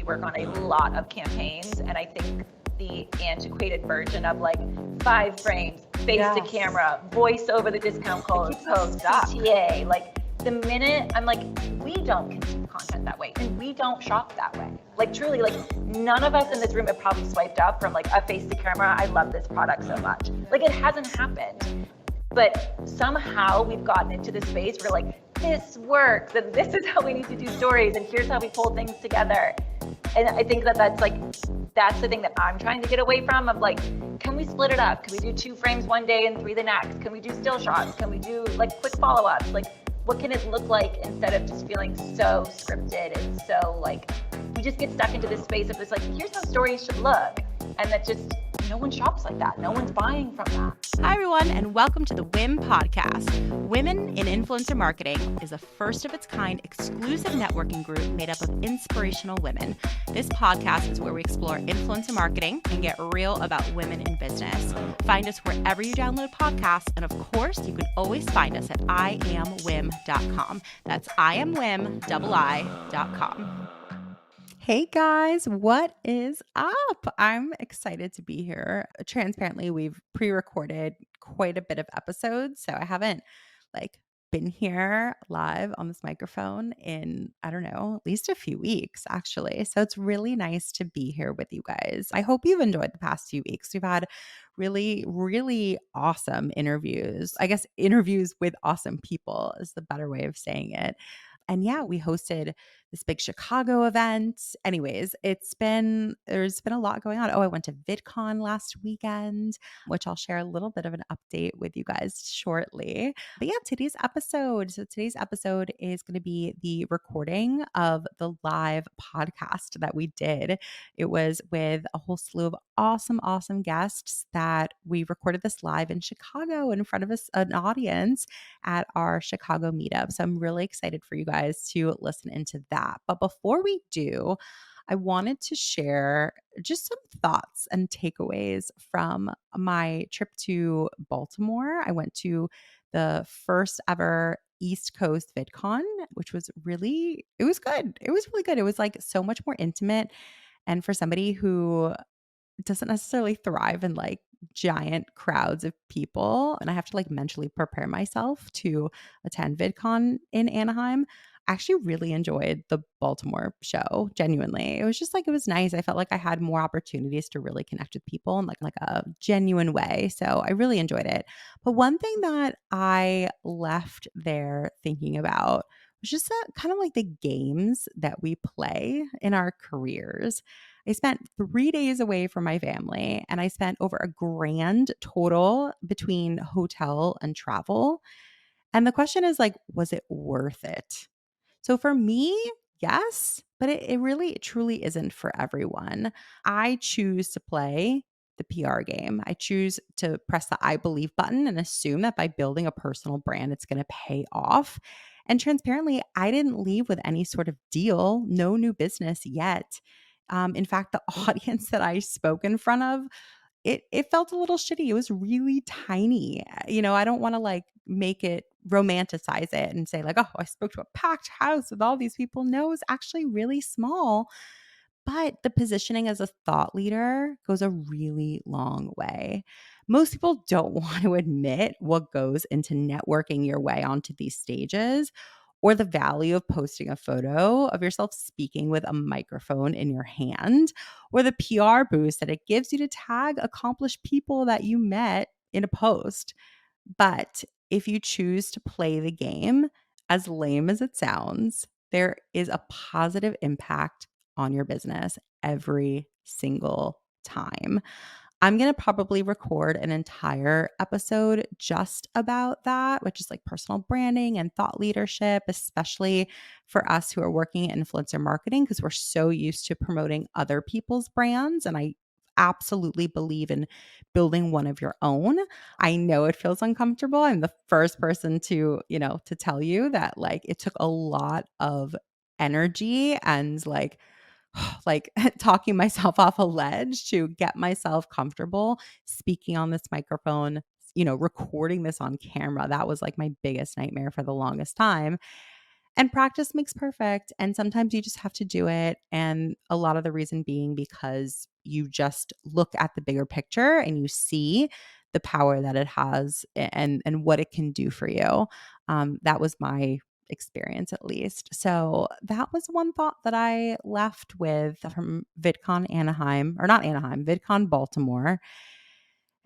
work on a lot of campaigns, and I think the antiquated version of like 5 frames, face to camera, voice over the discount code, post, CTA, like the minute I'm like, we don't consume content that way and we don't shop that way. Like truly, like none of us in this room have probably swiped up from like a face to camera, I love this product so much. Like it hasn't happened. But somehow we've gotten into this space where like, this works and this is how we need to do stories and here's how we pull things together. And I think that's the thing that I'm trying to get away from, of like, can we split it up? Can we do 2 frames one day and 3 the next? Can we do still shots? Can we do like quick follow-ups? Like, what can it look like instead of just feeling so scripted and so like, you just get stuck into this space of this like, here's how stories should look. And that just, no one shops like that. No one's buying from that. Hi, everyone, and welcome to the WIIM Podcast. Women in Influencer Marketing is a first-of-its-kind exclusive networking group made up of inspirational women. This podcast is where we explore influencer marketing and get real about women in business. Find us wherever you download podcasts, and of course, you can always find us at iamwim.com. That's iamwim.com. Hey guys, what is up? I'm excited to be here. Transparently, we've pre-recorded quite a bit of episodes, so I haven't been here live on this microphone in, I don't know, at least a few weeks actually. So it's really nice to be here with you guys. I hope you've enjoyed the past few weeks. We've had really, really awesome interviews. I guess interviews with awesome people is the better way of saying it. And yeah, we hosted this big Chicago event. Anyways, there's been a lot going on. Oh, I went to VidCon last weekend, which I'll share a little bit of an update with you guys shortly. But yeah, today's episode is going to be the recording of the live podcast that we did. It was with a whole slew of awesome guests that we recorded this live in Chicago in front of an audience at our Chicago meetup. So I'm really excited for you guys to listen into that. But before we do, I wanted to share just some thoughts and takeaways from my trip to Baltimore. I went to the first ever East Coast VidCon, which was really good. It was really good. It was like so much more intimate. And for somebody who doesn't necessarily thrive in like giant crowds of people, and I have to like mentally prepare myself to attend VidCon in Anaheim, I actually really enjoyed the Baltimore show. Genuinely, it was just like, it was nice. I felt like I had more opportunities to really connect with people in like a genuine way. So I really enjoyed it. But one thing that I left there thinking about was just that kind of like the games that we play in our careers. I spent 3 days away from my family, and I spent over $1,000 total between hotel and travel. And the question is like, was it worth it? So for me, yes, but it really truly isn't for everyone. I choose to play the PR game. I choose to press the I believe button and assume that by building a personal brand, it's going to pay off. And transparently, I didn't leave with any sort of deal, no new business yet. In fact, the audience that I spoke in front of, it felt a little shitty. It was really tiny. I don't want to like make it romanticize it and say like, oh, I spoke to a packed house with all these people. No, it was actually really small. But the positioning as a thought leader goes a really long way. Most people don't want to admit what goes into networking your way onto these stages, or the value of posting a photo of yourself speaking with a microphone in your hand, or the PR boost that it gives you to tag accomplished people that you met in a post. But if you choose to play the game, as lame as it sounds, there is a positive impact on your business every single time. I'm going to probably record an entire episode just about that, which is like personal branding and thought leadership, especially for us who are working in influencer marketing, because we're so used to promoting other people's brands. And I absolutely believe in building one of your own. I know it feels uncomfortable. I'm the first person to tell you that like it took a lot of energy and like talking myself off a ledge to get myself comfortable speaking on this microphone, recording this on camera. That was like my biggest nightmare for the longest time. And practice makes perfect. And sometimes you just have to do it. And a lot of the reason being because you just look at the bigger picture and you see the power that it has and what it can do for you. That was my experience, at least. So that was one thought that I left with from VidCon Anaheim, or not Anaheim, VidCon Baltimore.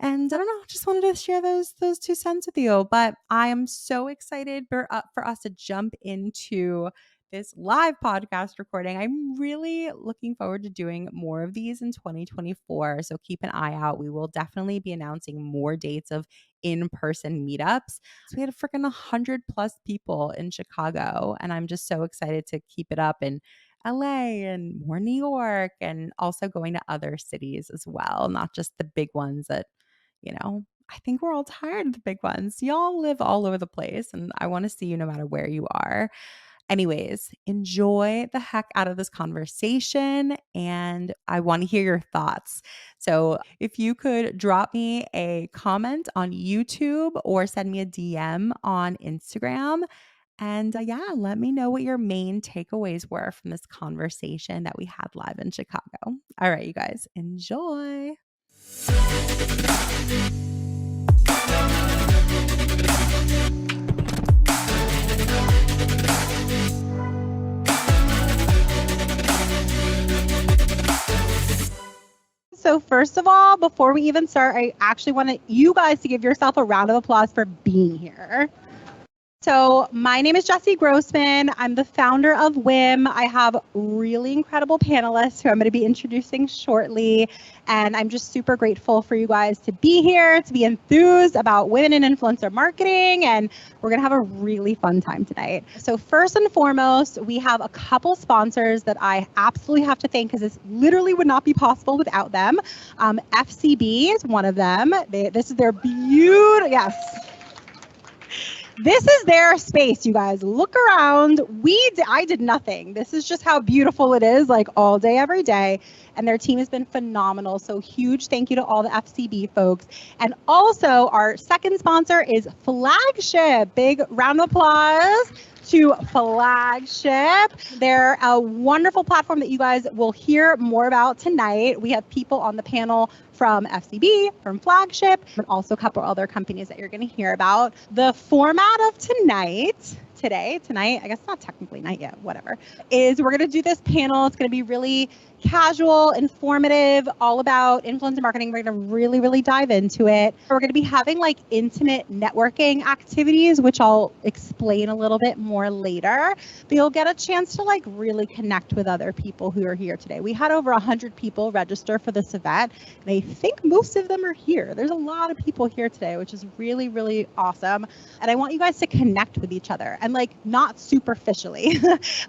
And I don't know, just wanted to share those 2 cents with you. But I am so excited for us to jump into this live podcast recording. I'm really looking forward to doing more of these in 2024. So keep an eye out. We will definitely be announcing more dates of in-person meetups. So we had a freaking 100 plus people in Chicago. And I'm just so excited to keep it up in LA and more New York, and also going to other cities as well, not just the big ones that, I think we're all tired of the big ones. Y'all live all over the place, and I want to see you no matter where you are. Anyways, enjoy the heck out of this conversation, and I want to hear your thoughts. So if you could drop me a comment on YouTube or send me a DM on Instagram, and let me know what your main takeaways were from this conversation that we had live in Chicago. All right, you guys, enjoy. So first of all, before we even start, I actually want you guys to give yourself a round of applause for being here. So my name is Jessie Grossman. I'm the founder of WIIM. I have really incredible panelists who I'm going to be introducing shortly. And I'm just super grateful for you guys to be here, to be enthused about women in influencer marketing. And we're going to have a really fun time tonight. So first and foremost, we have a couple sponsors that I absolutely have to thank because this literally would not be possible without them. FCB is one of them. This is their beautiful, yes. This is their space, you guys. Look around. I did nothing. This is just how beautiful it is, like all day, every day. And their team has been phenomenal. So huge thank you to all the FCB folks. And also our second sponsor is Flagship. Big round of applause to Flagship. They're a wonderful platform that you guys will hear more about tonight. We have people on the panel from FCB, from Flagship, and also a couple other companies that you're going to hear about. The format of tonight, I guess not technically night yet, whatever, is we're going to do this panel. It's going to be really casual, informative, all about influencer marketing. We're going to really, really dive into it. We're going to be having like intimate networking activities, which I'll explain a little bit more later. But you'll get a chance to like really connect with other people who are here today. We had over 100 people register for this event, and I think most of them are here. There's a lot of people here today, which is really, really awesome. And I want you guys to connect with each other, and like not superficially.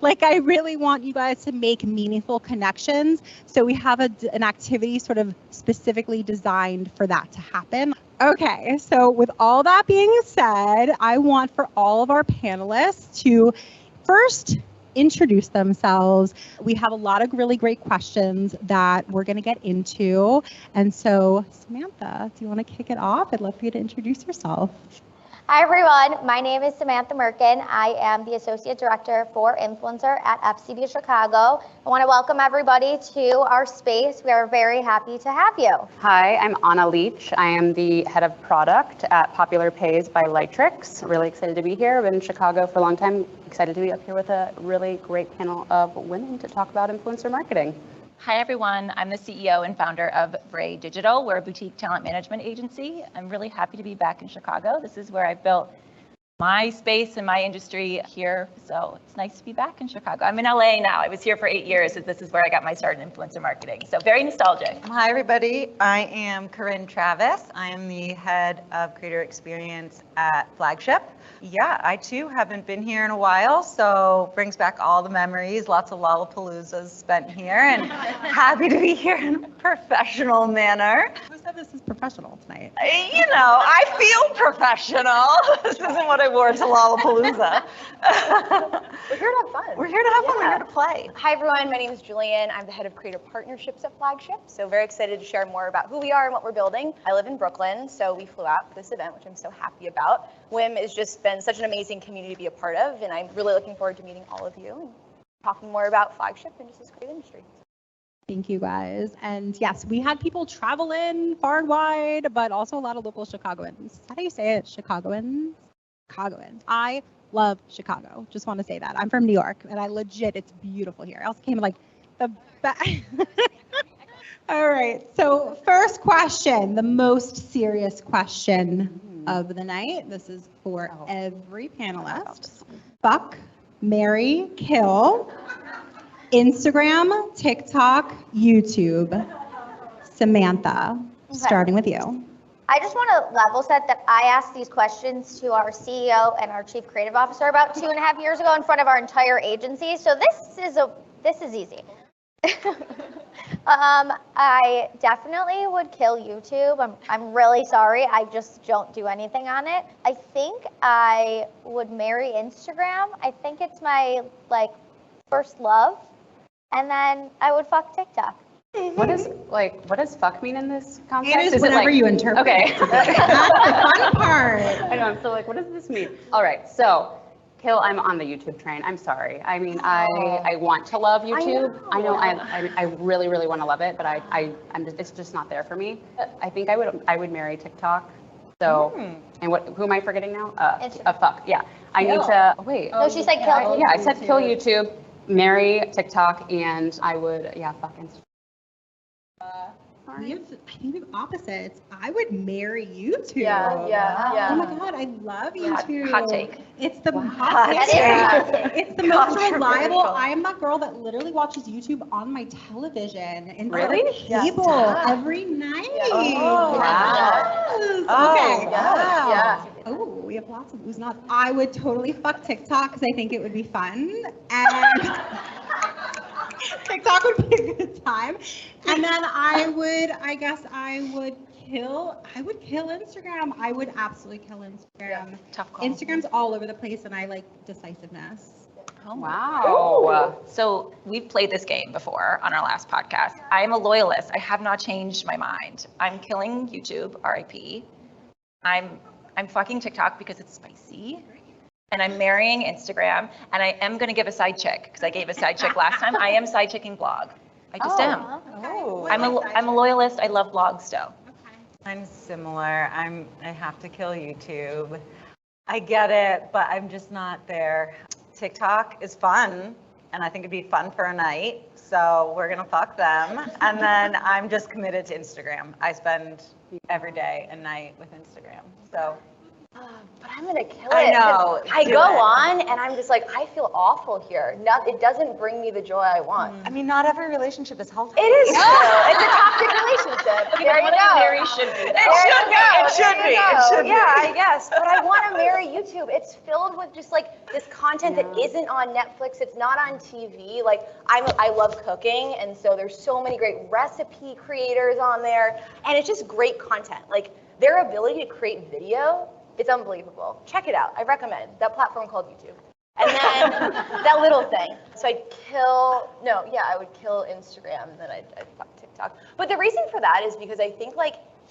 Like I really want you guys to make meaningful connections. So we have an activity sort of specifically designed for that to happen. Okay, so with all that being said, I want for all of our panelists to first introduce themselves. We have a lot of really great questions that we're going to get into. And so, Samantha, do you want to kick it off? I'd love for you to introduce yourself. Hi everyone, my name is Samantha Merkin. I am the Associate Director for Influencer at FCB Chicago. I want to welcome everybody to our space. We are very happy to have you. Hi, I'm Aana Leech. I am the Head of Product at Popular Pays by Lightrix. Really excited to be here. I've been in Chicago for a long time. Excited to be up here with a really great panel of women to talk about influencer marketing. Hi, everyone. I'm the CEO and founder of VRAI Digital. We're a boutique talent management agency. I'm really happy to be back in Chicago. This is where I've built my space and my industry here. So it's nice to be back in Chicago. I'm in LA now. I was here for 8 years. This is where I got my start in influencer marketing. So very nostalgic. Hi, everybody. I am Corinne Travis. I am the head of creator experience at Flagship. Yeah, I too haven't been here in a while, so brings back all the memories, lots of Lollapaloozas spent here, and happy to be here in a professional manner. Who said this is professional? professional tonight. I feel professional. This isn't what I wore to Lollapalooza. We're here to have fun. We're here to have fun. We're Yeah. here to play. Hi everyone, my name is Julian. I'm the head of creative partnerships at Flagship. So very excited to share more about who we are and what we're building. I live in Brooklyn, so we flew out for this event, which I'm so happy about. WIIM has just been such an amazing community to be a part of, and I'm really looking forward to meeting all of you and talking more about Flagship and just this great industry. Thank you guys. And yes, we had people travel in far and wide, but also a lot of local Chicagoans. How do you say it? Chicagoans? Chicagoans. I love Chicago. Just want to say that. I'm from New York, and it's beautiful here. I also came like the best. All right. So first question, the most serious question of the night. This is for every panelist. Fuck, marry, kill. Instagram, TikTok, YouTube. Samantha, starting with you. I just want to level set that I asked these questions to our CEO and our chief creative officer about 2.5 years ago in front of our entire agency. So this is easy. I definitely would kill YouTube. I'm really sorry. I just don't do anything on it. I think I would marry Instagram. I think it's my first love. And then I would fuck TikTok. What does fuck mean in this context? It is whatever you interpret. Okay. That's the fun part. I know, I'm still like, what does this mean? All right, so kill, I'm on the YouTube train. I'm sorry. I mean, I want to love YouTube. I know I really, really want to love it, but it's just not there for me. I think I would marry TikTok. So, and who am I forgetting now? Fuck, yeah. I need to, wait. No, she said kill. Yeah, I said kill YouTube, marry TikTok, and I would, fuck Instagram. I think we have opposites. I would marry YouTube. Yeah. Oh my God, I love YouTube. Hot take. It's the Hot hot take. It's the most reliable. I am that girl that literally watches YouTube on my television and Really? cable every night. Oh, wow. Yes. Oh, Okay. wow. Yeah. Oh, we have lots of who's not. I would totally fuck TikTok because I think it would be fun. And TikTok would be a good time. And then I would kill Instagram. I would absolutely kill Instagram. Tough call. Instagram's all over the place and I like decisiveness. Oh, Wow. So we've played this game before on our last podcast. I am a loyalist. I have not changed my mind. I'm killing YouTube, RIP. I'm fucking TikTok because it's spicy. And I'm marrying Instagram. And I am going to give a side chick because I gave a side chick last time. I am side chicking blog. I just am. Oh. I'm a loyalist. I love blogs still. I'm similar. I have to kill YouTube. I get it, but I'm just not there. TikTok is fun, and I think it'd be fun for a night. So we're gonna fuck them, and then I'm just committed to Instagram. I spend every day and night with Instagram. So. But I'm gonna kill it. I know. I Do go it. on and I'm just like, I feel awful here. It doesn't bring me the joy I want. I mean, not every relationship is healthy. It is true. It's a toxic relationship. There you go. Marry should be. It should be. Yeah, I guess. But I want to marry YouTube. It's filled with just this content that isn't on Netflix. It's not on TV. I love cooking, and so there's so many great recipe creators on there, and it's just great content. Their ability to create video. It's unbelievable. Check it out. I recommend that platform called YouTube. And then that little thing. So I would kill Instagram and then I'd fuck TikTok. But the reason for that is because I think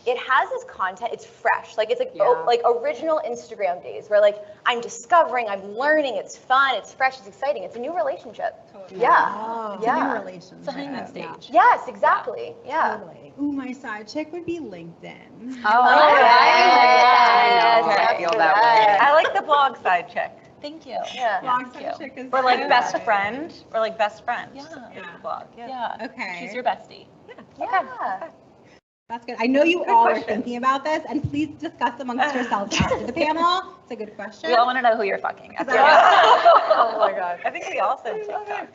it has this content, it's fresh. It's original Instagram days where I'm discovering, I'm learning, it's fun, it's fresh, it's exciting. It's a new relationship. Totally. Yeah. Oh, yeah. It's a new relationship. It's a honeymoon stage. Yes, exactly. Yeah. Totally. Ooh, my side chick would be LinkedIn. Oh, yes. I feel that way. I like the blog side chick. Thank you. Yeah. Blog side chick is Or good. best friend. Or best friend. Yeah. Is the blog. Yeah. Okay. She's your bestie. Yeah. That's good. I know you all are question. thinking about this, and please discuss amongst yourselves after the panel. It's a good question. We all want to know who you're fucking. Oh my God. I think we all said TikTok.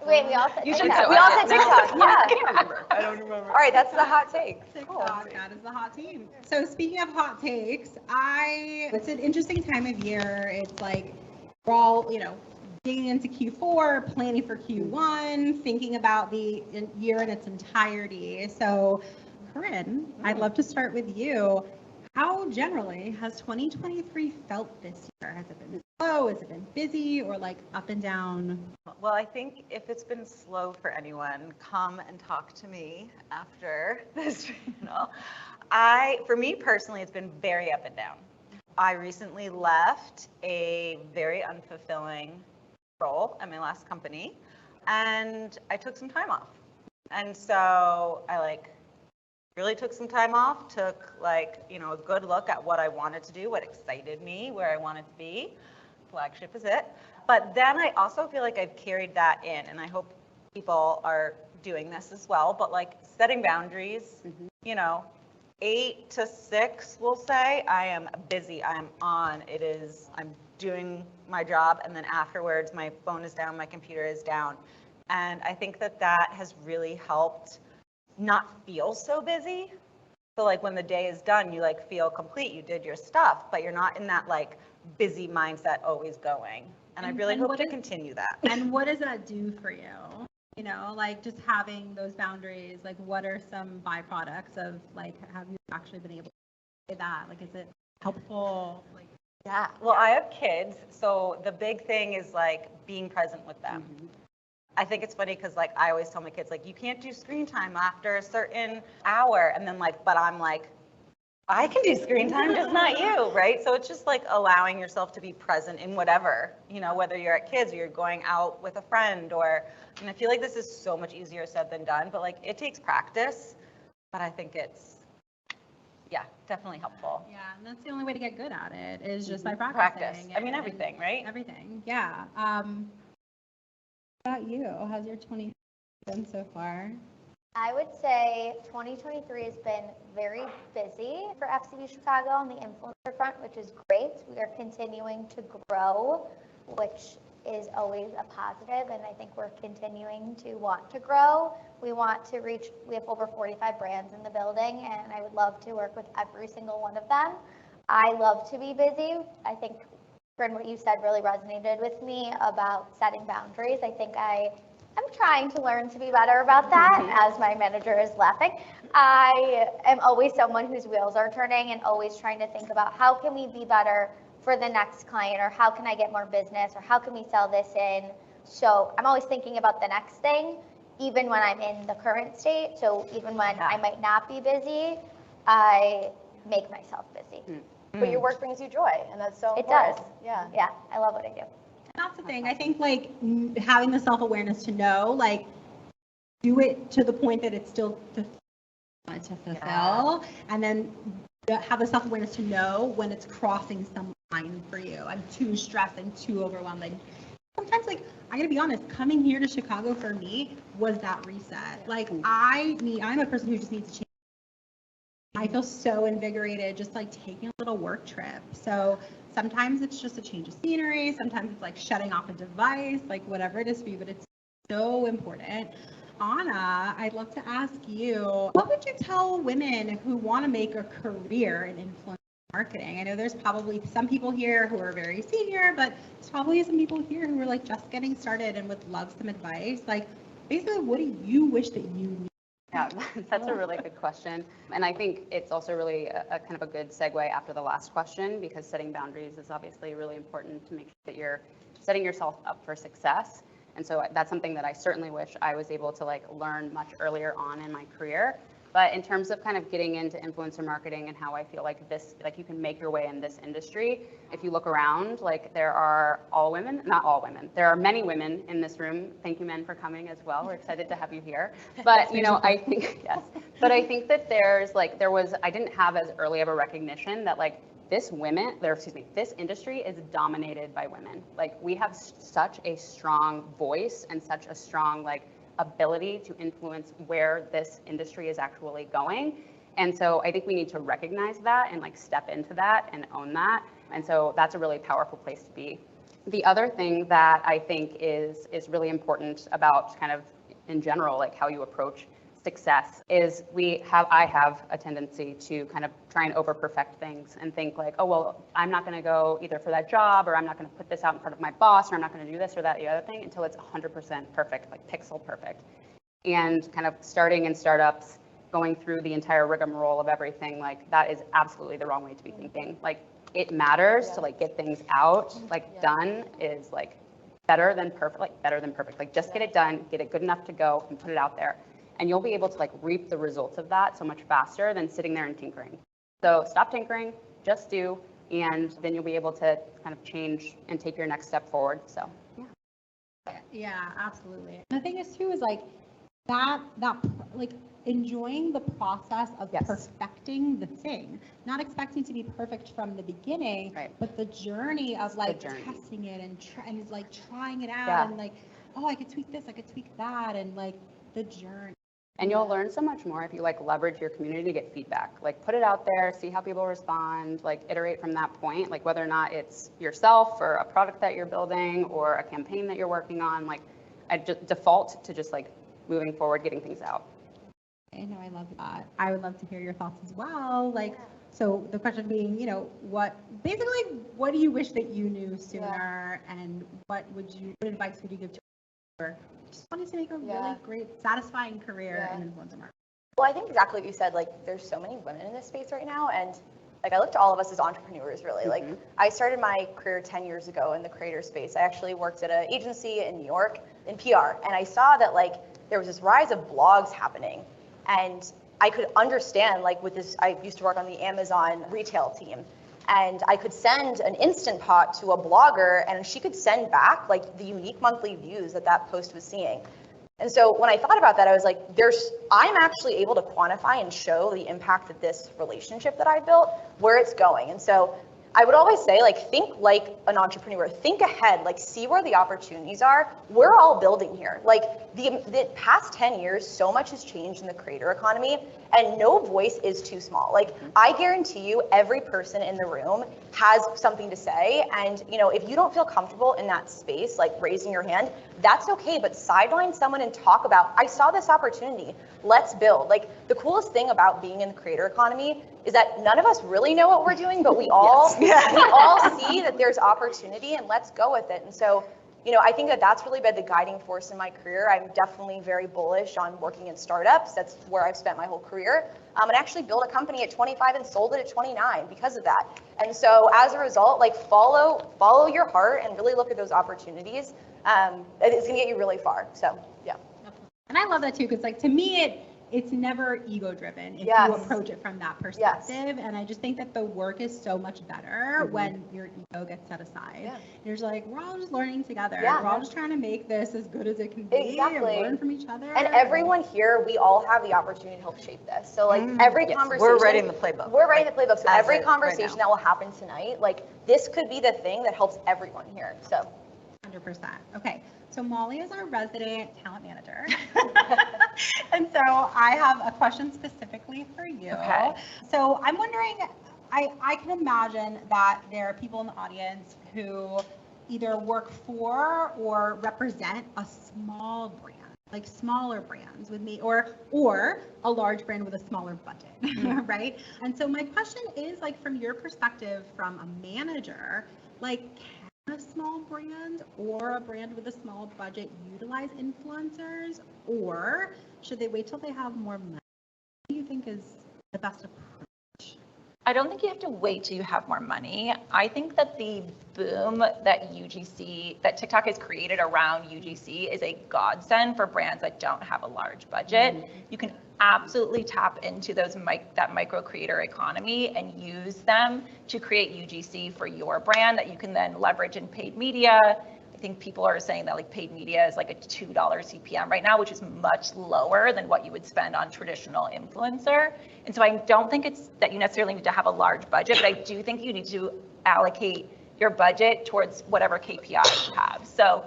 Wait, we all said You should TikTok. say We all it. said TikTok. Yeah. I can't remember. I don't remember. All right, that's the hot take. TikTok, that is the hot team. So speaking of hot takes, it's an interesting time of year. It's we're all, digging into Q4, planning for Q1, thinking about the year in its entirety. So Corinne, I'd love to start with you. How generally has 2023 felt this year? Has it been slow? Has it been busy or like up and down? Well, I think if it's been slow for anyone, come and talk to me after this. For me personally, it's been very up and down. I recently left a very unfulfilling role at my last company, and I took some time off. And so I really took some time off, took a good look at what I wanted to do, what excited me, where I wanted to be. Flagship is it. But then I also feel like I've carried that in, and I hope people are doing this as well, but setting boundaries, 8 to 6, we'll say, I am busy, I'm on, I'm doing my job, and then afterwards my phone is down, my computer is down. And I think that has really helped not feel so busy. So when the day is done, you feel complete, you did your stuff, but you're not in that busy mindset always going. And I really hope to continue that. And what does that do for you? Just having those boundaries, what are some byproducts of have you actually been able to say that? Is it helpful? Yeah, well, I have kids, so the big thing is being present with them. Mm-hmm. I think it's funny because I always tell my kids you can't do screen time after a certain hour, and then but I'm I can do screen time, just not you, right? So it's just allowing yourself to be present in whatever, whether you're at kids or you're going out with a friend, and I feel this is so much easier said than done, but it takes practice, but I think it's, definitely helpful. Yeah, and that's the only way to get good at it is just by practice. I mean, everything, right? Everything, yeah. How about you? How's your 20 been so far? I would say 2023 has been very busy for FCB Chicago on the influencer front, which is great. We are continuing to grow, which is always a positive, and I think we're continuing to want to grow. We have over 45 brands in the building, and I would love to work with every single one of them. I love to be busy. I think, Corinne, what you said really resonated with me about setting boundaries. I think I'm trying to learn to be better about that, as my manager is laughing. I am always someone whose wheels are turning and always trying to think about how can we be better for the next client, or how can I get more business, or how can we sell this in. So I'm always thinking about the next thing, even when I'm in the current state. So even when I might not be busy, I make myself busy. But your work brings you joy, and that's so important. It does. Yeah, I love what I do. That's the thing. I think having the self-awareness to know, do it to the point that it's still to fulfill, and then have the self-awareness to know when it's crossing some line for you. I'm too stressed, I'm too overwhelmed. Sometimes, I'm gonna be honest, coming here to Chicago for me was that reset. I'm a person who just needs to change. I feel so invigorated just taking a little work trip. So sometimes it's just a change of scenery. Sometimes it's shutting off a device, whatever it is for you, but it's so important. Aana, I'd love to ask you, what would you tell women who want to make a career in influencer marketing? I know there's probably some people here who are very senior, but there's probably some people here who are just getting started and would love some advice. Basically, what do you wish that you knew? Yeah, that's a really good question. And I think it's also really a kind of a good segue after the last question, because setting boundaries is obviously really important to make sure that you're setting yourself up for success. And so that's something that I certainly wish I was able to learn much earlier on in my career. But in terms of kind of getting into influencer marketing and how I feel you can make your way in this industry, if you look around, there are there are many women in this room. Thank you, men, for coming as well. This excited to have you here. But, I think, yes, but I think that I didn't have as early of a recognition that this industry is dominated by women. We have such a strong voice and such a strong, ability to influence where this industry is actually going. And so I think we need to recognize that and step into that and own that. And so that's a really powerful place to be. The other thing that I think is really important about kind of in general, how you approach success is I have a tendency to kind of try and over perfect things and think oh, well, I'm not going to go either for that job, or I'm not going to put this out in front of my boss, or I'm not going to do this or that, the other thing, until it's 100% perfect, pixel perfect. And kind of starting in startups, going through the entire rigmarole of everything, like that is absolutely the wrong way to be thinking. Like it matters to like get things out, like done is like better than perfect, like just get it done, get it good enough to go and put it out there. And you'll be able to like reap the results of that so much faster than sitting there and tinkering. So stop tinkering, just do, and then you'll be able to kind of change and take your next step forward. So yeah, absolutely. And the thing is too is like that like enjoying the process of perfecting the thing, not expecting to be perfect from the beginning, but the journey of like testing it and like trying it out and like, oh, I could tweak this, I could tweak that, and like the journey. And you'll learn so much more if you like leverage your community to get feedback. Like put it out there, see how people respond, like iterate from that point, like whether or not it's yourself or a product that you're building or a campaign that you're working on, like I just default to just like moving forward, getting things out. I know, I love that. I would love to hear your thoughts as well. Like, so the question being, you know, what do you wish that you knew sooner, and what advice would you give to her just wanted to make a really great, satisfying career in influencer marketing? Well, I think exactly what you said. Like, there's so many women in this space right now, and like I look to all of us as entrepreneurs, really. Like, I started my career 10 years ago in the creator space. I actually worked at an agency in New York in PR, and I saw that like there was this rise of blogs happening. And I could understand, like with this, I used to work on the Amazon retail team, and I could send an Instant Pot to a blogger, and she could send back like the unique monthly views that post was seeing. And so when I thought about that, I was like, I'm actually able to quantify and show the impact that this relationship that I built, where it's going. And so I would always say, like, think like an entrepreneur, think ahead, like see where the opportunities are. We're all building here. Like the past 10 years, so much has changed in the creator economy, and no voice is too small. Like I guarantee you every person in the room has something to say. And you know, if you don't feel comfortable in that space, like raising your hand, that's okay, but sideline someone and talk about, I saw this opportunity, let's build. Like the coolest thing about being in the creator economy is that none of us really know what we're doing, but we all we all see that there's opportunity, and let's go with it. And so, you know, I think that's really been the guiding force in my career. I'm definitely very bullish on working in startups. That's where I've spent my whole career. And actually built a company at 25 and sold it at 29 because of that. And so as a result, like follow your heart and really look at those opportunities. It's gonna get you really far. So yeah. And I love that too, because like to me it's never ego driven if you approach it from that perspective. And I just think that the work is so much better when your ego gets set aside. You're just like, we're all just learning together. We're all just trying to make this as good as it can be and learn from each other. And everyone here, we all have the opportunity to help shape this. So like every conversation. We're writing the playbook. We're writing the playbook. So every conversation that will happen tonight, like this could be the thing that helps everyone here. So 100%. Okay. So Molly is our resident talent manager. And so I have a question specifically for you. Okay. So I'm wondering, I can imagine that there are people in the audience who either work for or represent a small brand, like smaller brands with me, or a large brand with a smaller budget, right? And so my question is, like, from your perspective, from a manager, like, a small brand or a brand with a small budget utilize influencers, or should they wait till they have more money? What do you think is the best approach? I don't think you have to wait till you have more money. I think that the boom that TikTok has created around UGC is a godsend for brands that don't have a large budget. You can absolutely tap into that micro creator economy and use them to create UGC for your brand that you can then leverage in paid media. I think people are saying that like paid media is like a $2 CPM right now, which is much lower than what you would spend on traditional influencer. And so I don't think it's that you necessarily need to have a large budget, but I do think you need to allocate your budget towards whatever KPI you have. So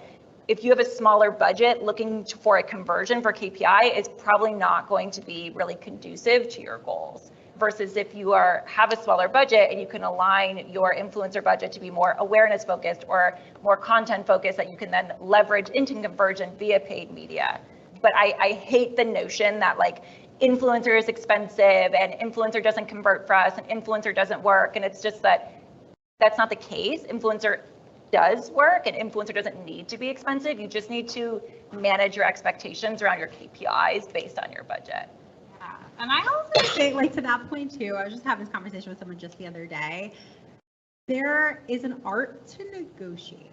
if you have a smaller budget, looking for a conversion for KPI is probably not going to be really conducive to your goals. Versus if you have a smaller budget and you can align your influencer budget to be more awareness focused or more content focused that you can then leverage into conversion via paid media. But I hate the notion that like influencer is expensive and influencer doesn't convert for us and influencer doesn't work. And it's just that's not the case. Influencer does work and influencer doesn't need to be expensive. You just need to manage your expectations around your KPIs based on your budget. And I also think, like, to that point too, I was just having this conversation with someone just the other day. There is an art to negotiating.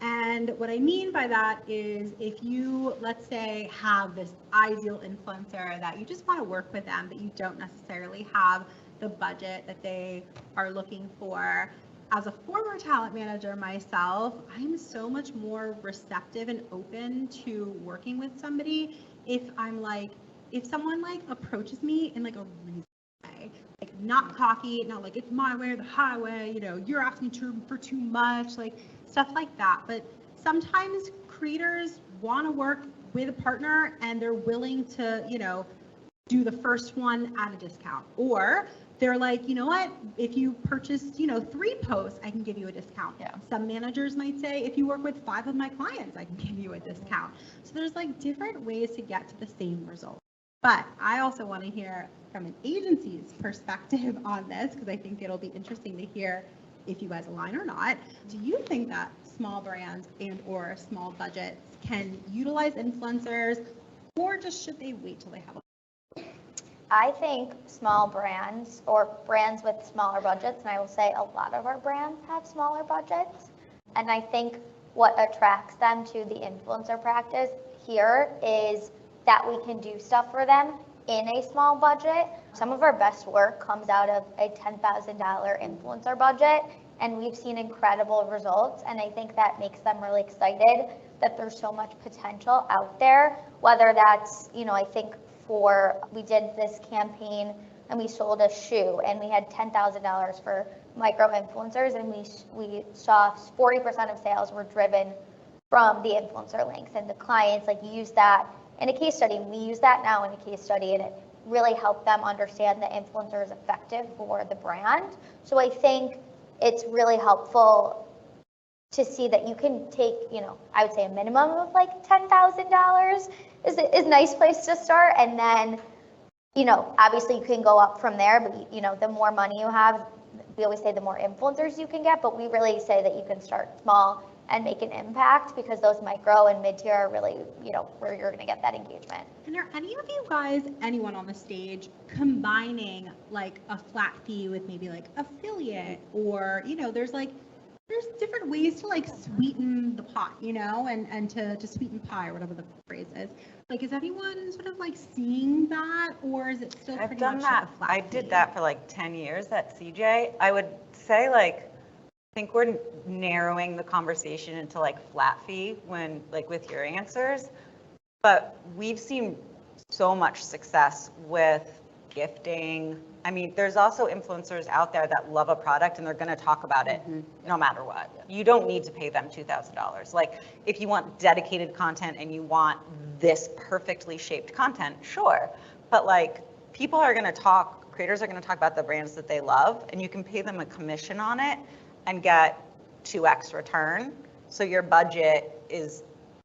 And what I mean by that is if you, let's say, have this ideal influencer that you just want to work with them, but you don't necessarily have the budget that they are looking for. As a former talent manager myself, I'm so much more receptive and open to working with somebody if someone like approaches me in like a reasonable way, like not cocky, not like it's my way or the highway, you know, you're asking for too much, like stuff like that. But sometimes creators want to work with a partner and they're willing to, you know, do the first one at a discount, or they're like, you know what, if you purchase, you know, 3 posts, I can give you a discount. Yeah. Some managers might say, if you work with 5 of my clients, I can give you a discount. So there's like different ways to get to the same result. But I also want to hear from an agency's perspective on this, because I think it'll be interesting to hear if you guys align or not. Do you think that small brands and or small budgets can utilize influencers, or just should they wait till they have a I think small brands or brands with smaller budgets, and I will say a lot of our brands have smaller budgets, and I think what attracts them to the influencer practice here is that we can do stuff for them in a small budget. Some of our best work comes out of a $10,000 influencer budget, and we've seen incredible results, and I think that makes them really excited that there's so much potential out there, whether that's, you know, I think we did this campaign and we sold a shoe and we had $10,000 for micro influencers, and we saw 40% of sales were driven from the influencer links, and the clients like used that in a case study. We use that now in a case study, and it really helped them understand that influencer is effective for the brand. So I think it's really helpful to see that you can take, you know, I would say a minimum of like $10,000 is a nice place to start. And then, you know, obviously you can go up from there, but you know, the more money you have, we always say the more influencers you can get, but we really say that you can start small and make an impact, because those micro and mid-tier are really, you know, where you're going to get that engagement. And are any of you guys, anyone on the stage, combining like a flat fee with maybe like affiliate, or, you know, there's different ways to like sweeten the pot, you know, and to sweeten pie, or whatever the phrase is. Like, is anyone sort of like seeing that, or is it still pretty much like a flat fee? I did that for like 10 years at CJ. I would say like, I think we're narrowing the conversation into like flat fee when like with your answers, but we've seen so much success with gifting. I mean, there's also influencers out there that love a product and they're going to talk about it no matter what. You don't need to pay them $2,000. Like, if you want dedicated content and you want this perfectly shaped content, sure. But like, people are going to talk, creators are going to talk about the brands that they love, and you can pay them a commission on it and get 2x return. So your budget is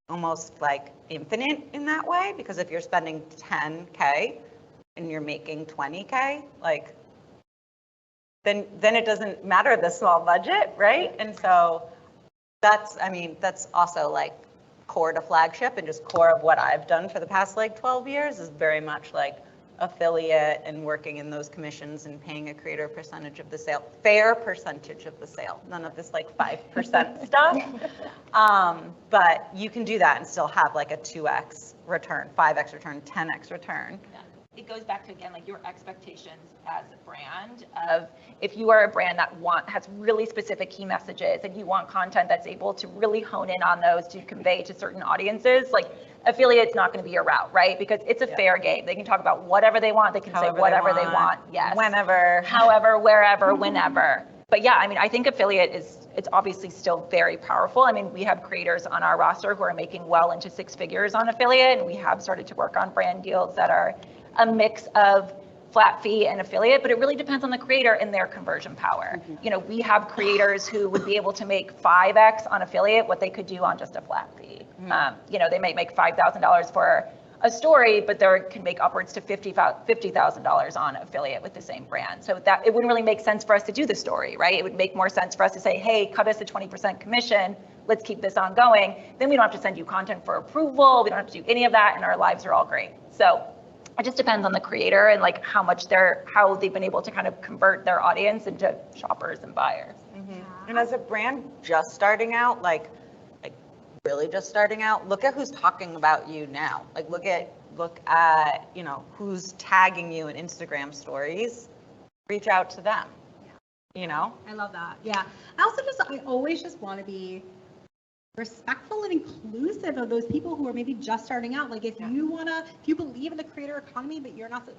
almost like infinite in that way, because if you're spending 10K and you're making 20K, like, then it doesn't matter the small budget, right? And so that's also like core to Flagship, and just core of what I've done for the past like 12 years is very much like affiliate and working in those commissions and paying a creator percentage of the sale, fair percentage of the sale, none of this like 5% stuff. But you can do that and still have like a 2x return, 5x return, 10x return. Yeah. It goes back to, again, like your expectations as a brand of, if you are a brand that has really specific key messages and you want content that's able to really hone in on those to convey to certain audiences, like affiliate's not going to be your route, right? Because it's a fair game. They can talk about whatever they want. They can say whatever they want. Yes. Whenever. However, wherever, whenever. But yeah, I mean, I think affiliate it's obviously still very powerful. I mean, we have creators on our roster who are making well into 6 figures on affiliate, and we have started to work on brand deals that are a mix of flat fee and affiliate, but it really depends on the creator and their conversion power. You know, we have creators who would be able to make 5x on affiliate what they could do on just a flat fee. You know, they might make $5,000 for a story, but they can make upwards to $50,000 on affiliate with the same brand. So that it wouldn't really make sense for us to do the story, right? It would make more sense for us to say, hey, cut us a 20% commission. Let's keep this ongoing. Then we don't have to send you content for approval. We don't have to do any of that, and our lives are all great. So it just depends on the creator and like how they've been able to kind of convert their audience into shoppers and buyers. And as a brand just starting out, like really just starting out, look at who's talking about you now. Like look at, you know, who's tagging you in Instagram stories, reach out to them, you know? I love that. Yeah. I always just want to be respectful and inclusive of those people who are maybe just starting out. Like if you believe in the creator economy, but you're not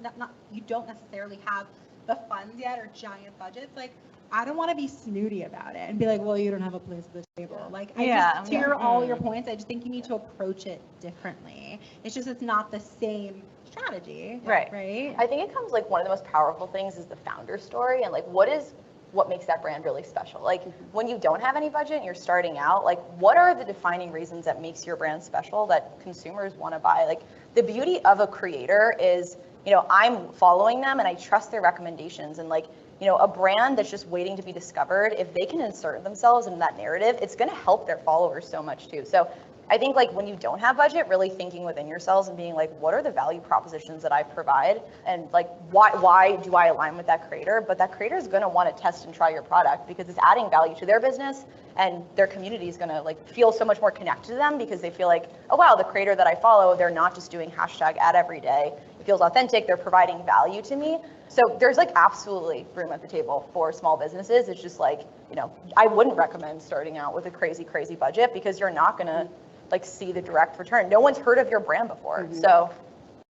you don't necessarily have the funds yet or giant budgets, like I don't want to be snooty about it and be like, well, you don't have a place at this table. Like I just hear all your points. I just think you need to approach it differently. It's not the same strategy. Right. Right. I think it comes like one of the most powerful things is the founder story and like what makes that brand really special. Like when you don't have any budget and you're starting out, like what are the defining reasons that makes your brand special that consumers want to buy? Like the beauty of a creator is, you know, I'm following them and I trust their recommendations, and like, you know, a brand that's just waiting to be discovered, if they can insert themselves in that narrative, it's going to help their followers so much too. So I think like when you don't have budget, really thinking within yourselves and being like, what are the value propositions that I provide? And like, why do I align with that creator? But that creator is going to want to test and try your product because it's adding value to their business, and their community is going to like feel so much more connected to them because they feel like, oh wow, the creator that I follow, they're not just doing hashtag ad every day. It feels authentic. They're providing value to me. So there's like absolutely room at the table for small businesses. It's just like, you know, I wouldn't recommend starting out with a crazy budget because you're not going to like see the direct return. No one's heard of your brand before. So.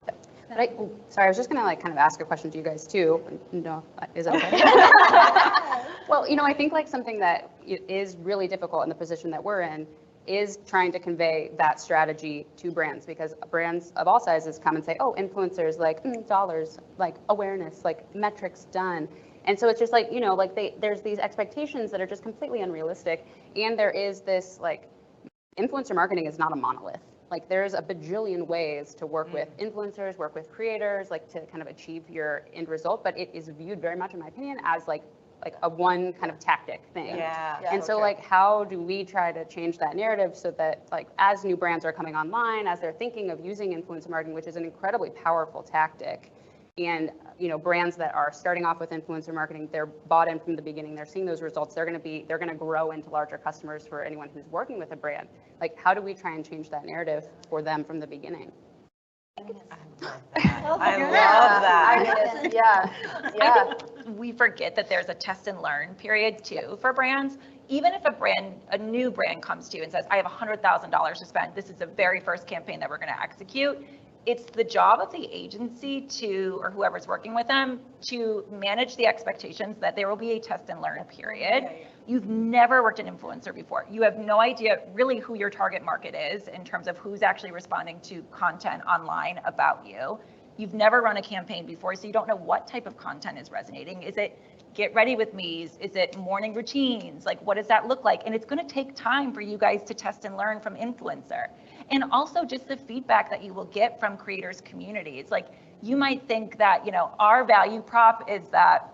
But sorry, I was just gonna like kind of ask a question to you guys too. No, is it okay? Well, you know, I think like something that is really difficult in the position that we're in is trying to convey that strategy to brands, because brands of all sizes come and say, oh, influencers, like dollars, like awareness, like metrics done. And so it's just like, you know, like there's these expectations that are just completely unrealistic. And there is this like, influencer marketing is not a monolith. Like there's a bajillion ways to work with influencers, work with creators, like to kind of achieve your end result, but it is viewed very much, in my opinion, as like a one kind of tactic thing. And so like, how do we try to change that narrative so that like, as new brands are coming online, as they're thinking of using influencer marketing, which is an incredibly powerful tactic, and you know, brands that are starting off with influencer marketing, they're bought in from the beginning, they're seeing those results, they're going to grow into larger customers for anyone who's working with a brand. Like, how do we try and change that narrative for them from the beginning? I love that. I think we forget that there's a test and learn period too for brands. Even if a new brand comes to you and says, I have $100,000 to spend, this is the very first campaign that we're going to execute. It's the job of the agency or whoever's working with them to manage the expectations that there will be a test and learn period. You've never worked an influencer before. You have no idea really who your target market is in terms of who's actually responding to content online about you. You've never run a campaign before, so you don't know what type of content is resonating. Is it get ready with me's? Is it morning routines? Like, what does that look like? And it's going to take time for you guys to test and learn from influencer. And also just the feedback that you will get from creators' communities. Like, you might think that, you know, our value prop is that,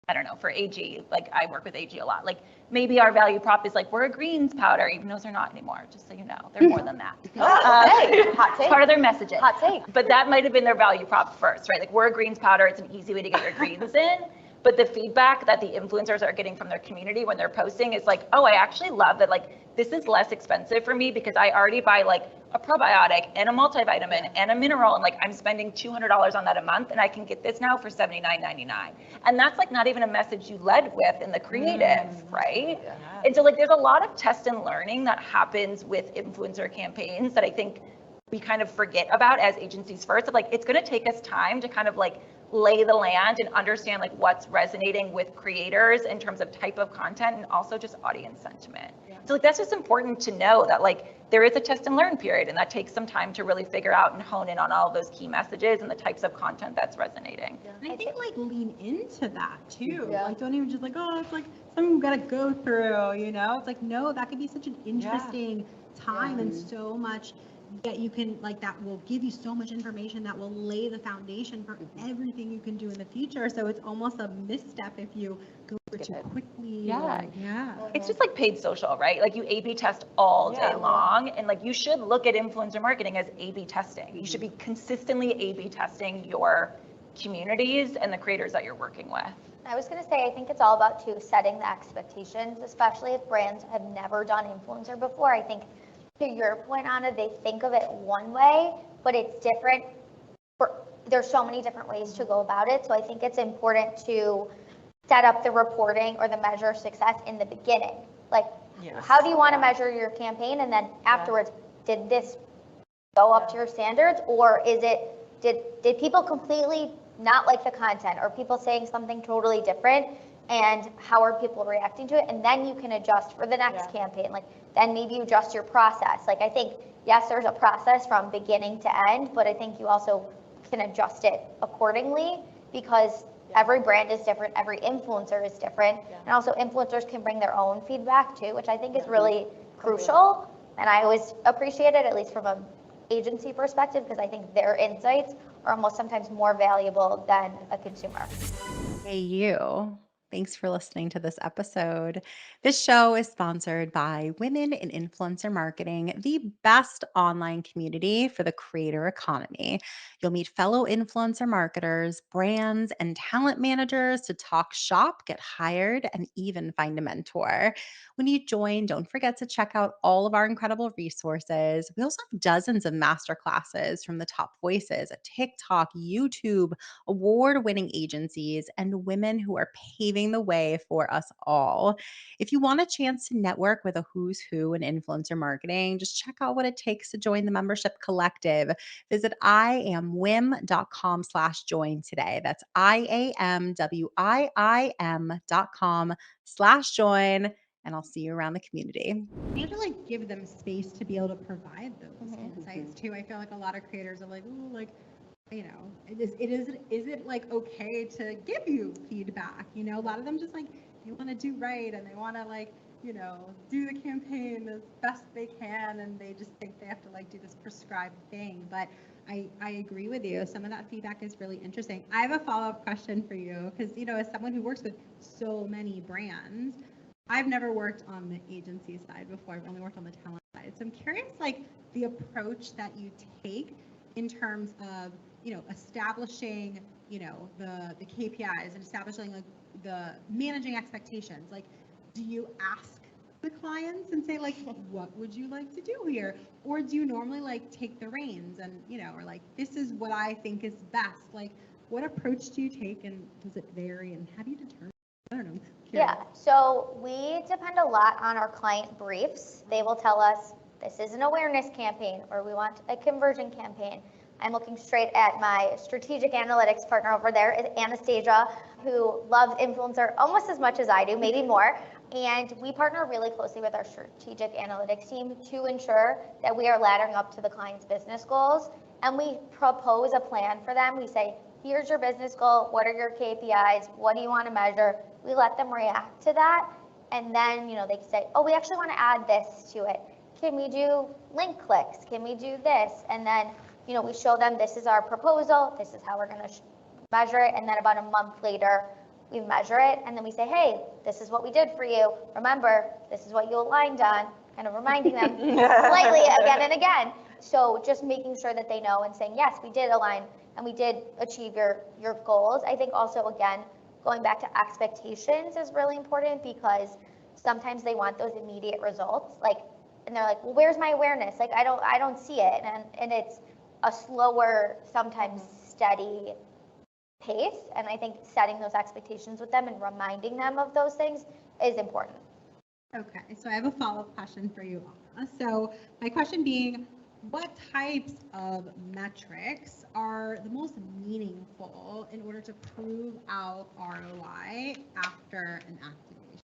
I don't know, for AG, like I work with AG a lot. Like maybe our value prop is like, we're a greens powder, even though they're not anymore, just so you know, they're more than that. Hot take. Part of their messaging. Hot take. But that might've been their value prop first, right? Like we're a greens powder, it's an easy way to get your greens in. But the feedback that the influencers are getting from their community when they're posting is like, oh, I actually love that, like, this is less expensive for me because I already buy like a probiotic and a multivitamin and a mineral, and like I'm spending $200 on that a month, and I can get this now for $79.99. And that's like not even a message you led with in the creative, right? Yeah. And so like there's a lot of test and learning that happens with influencer campaigns that I think we kind of forget about as agencies first. Of like, it's going to take us time to kind of like lay the land and understand like what's resonating with creators in terms of type of content and also just audience sentiment. Yeah. So like that's just important to know that like there is a test and learn period, and that takes some time to really figure out and hone in on all of those key messages and the types of content that's resonating. Yeah. And I think like lean into that too. Yeah. Like don't even just like, oh, it's like something we gotta go through, you know? It's like, no, that could be such an interesting time and so much that you can like that will give you so much information that will lay the foundation for everything you can do in the future. So it's almost a misstep if you go too quickly. Yeah. It's just like paid social, right? Like you A/B test all day long, and like you should look at influencer marketing as A/B testing. You should be consistently A/B testing your communities and the creators that you're working with. I was going to say, I think it's all about too setting the expectations, especially if brands have never done influencer before. I think to your point, Aana, they think of it one way, but it's different. There's so many different ways to go about it. So I think it's important to set up the reporting or the measure of success in the beginning. Like, how do you want to measure your campaign? And then afterwards, did this go up to your standards? Or did people completely not like the content, or people saying something totally different, and how are people reacting to it? And then you can adjust for the next campaign. Like, then maybe you adjust your process. Like, I think, yes, there's a process from beginning to end, but I think you also can adjust it accordingly, because every brand is different, every influencer is different, and also influencers can bring their own feedback too, which I think is really crucial. And I always appreciate it, at least from an agency perspective, because I think their insights are almost sometimes more valuable than a consumer. Hey, you. Thanks for listening to this episode. This show is sponsored by Women in Influencer Marketing, the best online community for the creator economy. You'll meet fellow influencer marketers, brands, and talent managers to talk shop, get hired, and even find a mentor. When you join, don't forget to check out all of our incredible resources. We also have dozens of masterclasses from the top voices at TikTok, YouTube, award-winning agencies, and women who are paving the way for us all. If you want a chance to network with a who's who in influencer marketing, just check out what it takes to join the membership collective. Visit iamwim.com/join today. That's iamwim.com/join. And I'll see you around the community. You have to like give them space to be able to provide those insights too. I feel like a lot of creators are like, oh, like, you know, is it like okay to give you feedback? You know, a lot of them just like they want to do right, and they want to like, you know, do the campaign as best they can, and they just think they have to like do this prescribed thing. But I agree with you. Some of that feedback is really interesting. I have a follow-up question for you, because, you know, as someone who works with so many brands, I've never worked on the agency side before. I've only worked on the talent side. So I'm curious, like, the approach that you take in terms of, you know, establishing, you know, the KPIs and establishing like the managing expectations. Like, do you ask the clients and say like, what would you like to do here? Or do you normally like take the reins and, you know, or like, this is what I think is best? Like, what approach do you take, and does it vary, and how do you determine? I don't know. Yeah, so we depend a lot on our client briefs. They will tell us this is an awareness campaign, or we want a conversion campaign. I'm looking straight at my strategic analytics partner over there, Anastasia, who loves influencer almost as much as I do, maybe more. And we partner really closely with our strategic analytics team to ensure that we are laddering up to the client's business goals. And we propose a plan for them. We say, here's your business goal. What are your KPIs? What do you want to measure? We let them react to that. And then, you know, they say, oh, we actually want to add this to it. Can we do link clicks? Can we do this? And then, you know, we show them this is our proposal. This is how we're going to measure it. And then about a month later, we measure it. And then we say, hey, this is what we did for you. Remember, this is what you aligned on. Kind of reminding them slightly again and again. So just making sure that they know and saying, yes, we did align and we did achieve your goals. I think also, again, going back to expectations is really important, because sometimes they want those immediate results. Like, and they're like, well, where's my awareness? Like, I don't see it. And it's a slower, sometimes steady pace. And I think setting those expectations with them and reminding them of those things is important. Okay, so I have a follow-up question for you, Aana. So my question being, what types of metrics are the most meaningful in order to prove out ROI after an activation?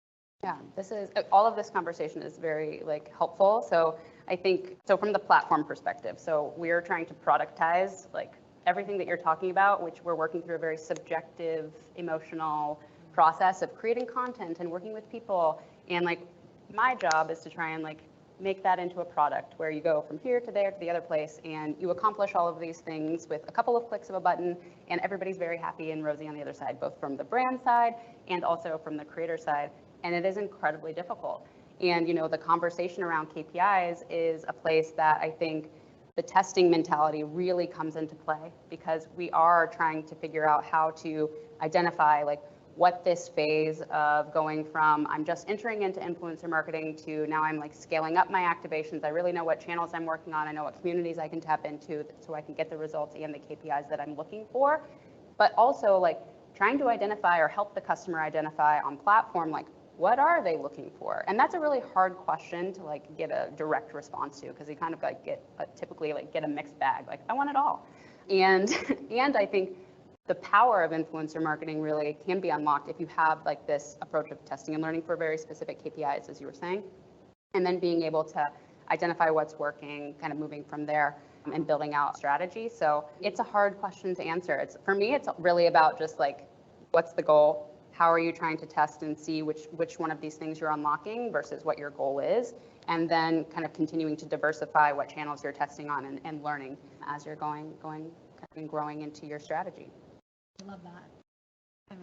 Yeah, this is all of this conversation is very like helpful. So I think from the platform perspective, so we're trying to productize like everything that you're talking about, which we're working through a very subjective, emotional process of creating content and working with people. And like my job is to try and like make that into a product where you go from here to there to the other place and you accomplish all of these things with a couple of clicks of a button and everybody's very happy and rosy on the other side, both from the brand side and also from the creator side. And it is incredibly difficult. And, the conversation around KPIs is a place that I think the testing mentality really comes into play, because we are trying to figure out how to identify what this phase of going from I'm just entering into influencer marketing to now I'm scaling up my activations. I really know what channels I'm working on. I know what communities I can tap into so I can get the results and the KPIs that I'm looking for. But also trying to identify or help the customer identify on platform, what are they looking for? And that's a really hard question to get a direct response to, because you kind of typically get a mixed bag. I want it all. And I think the power of influencer marketing really can be unlocked if you have this approach of testing and learning for very specific KPIs, as you were saying, and then being able to identify what's working, kind of moving from there and building out strategy. So it's a hard question to answer. For me, it's really about just what's the goal? How are you trying to test and see which one of these things you're unlocking versus what your goal is? And then kind of continuing to diversify what channels you're testing on and learning as you're going and growing into your strategy. I love that.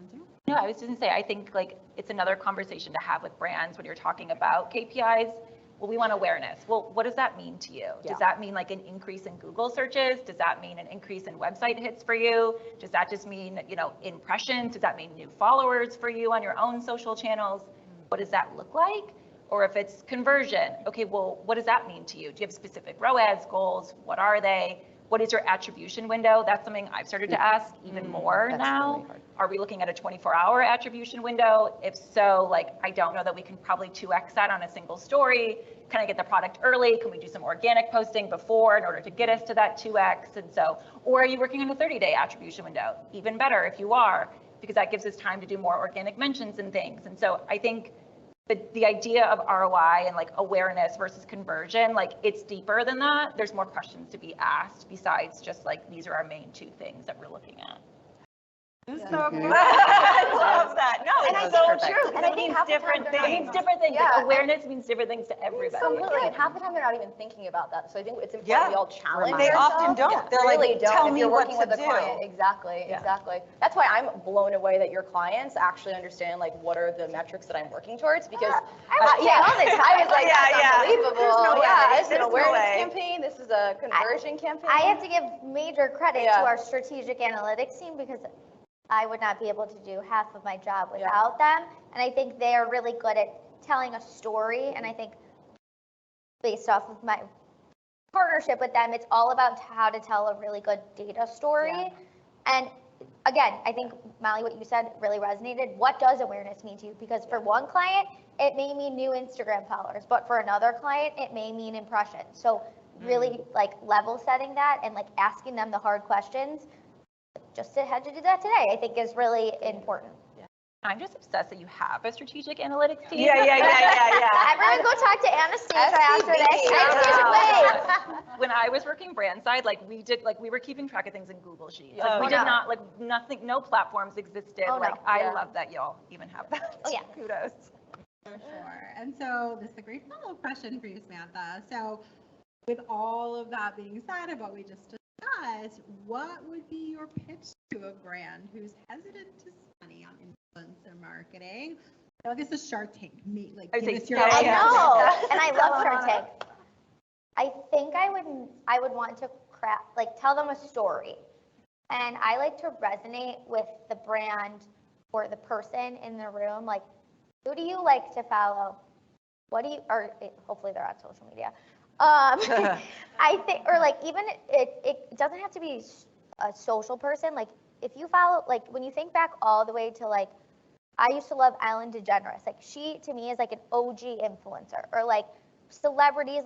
No, I was just gonna say, I think it's another conversation to have with brands when you're talking about KPIs. Well, we want awareness. Well, what does that mean to you? Yeah. Does that mean an increase in Google searches? Does that mean an increase in website hits for you? Does that just mean, impressions? Does that mean new followers for you on your own social channels? What does that look like? Or if it's conversion, okay, well, what does that mean to you? Do you have specific ROAS goals? What are they? What is your attribution window? That's something I've started to ask even more now. Really hard. Are we looking at a 24-hour attribution window? If so, I don't know that we can probably 2x that on a single story. Can I get the product early? Can we do some organic posting before in order to get us to that 2x? And so, or are you working on a 30-day attribution window? Even better if you are, because that gives us time to do more organic mentions and things. And so I think the idea of ROI and awareness versus conversion, it's deeper than that. There's more questions to be asked besides just these are our main two things that we're looking at. So good. I love that. No, And it's I so think- true. and I It think means half the time different they're not- things. It means different things. Yeah. Awareness means different things to everybody. Completely, and half the time they're not even thinking about that. So I think it's important Yeah. we all challenge They ourselves. often don't. Yeah. They're really don't. tell if me you're what working to with a do. client. Exactly, Yeah. exactly. That's why I'm blown away that your clients actually understand what are the metrics that I'm working towards, because I watch it all the time. I was like, Yeah, that's yeah. unbelievable. There's no way. Yeah, this is an There's no awareness way. campaign. This is a conversion campaign. I have to give major credit Yeah. to our strategic analytics team, because I would not be able to do half of my job without them. And I think they are really good at telling a story. And I think based off of my partnership with them, it's all about how to tell a really good data story. Yeah. And again, I think, Molly, what you said really resonated. What does awareness mean to you? Because for one client, it may mean new Instagram followers, but for another client, it may mean impressions. So really level setting that and asking them the hard questions. Just had to do that today, I think is really important. I'm just obsessed that you have a strategic analytics team. Yeah. Everyone go talk to Anastasia after this. SCB. When I was working brand side, we were keeping track of things in Google Sheets. Oh, We no. did not, nothing, no platforms existed. Oh, no. I Yeah. love that y'all even have that. Oh, yeah. Kudos. For sure. And so this is a great follow-up question for you, Samantha. So with all of that being said of what we just discussed, what would be your pitch to a brand who's hesitant to spend money on influencer marketing? I feel like this is Shark Tank. I Give think- us your yeah, I yeah. know, and I love Shark Tank. I think I would want to tell them a story, and I like to resonate with the brand or the person in the room. Who do you like to follow? What do you? Or hopefully they're on social media. I think, or even it doesn't have to be a social person. If you follow, when you think back all the way to I used to love Ellen DeGeneres. She to me is an OG influencer, or celebrities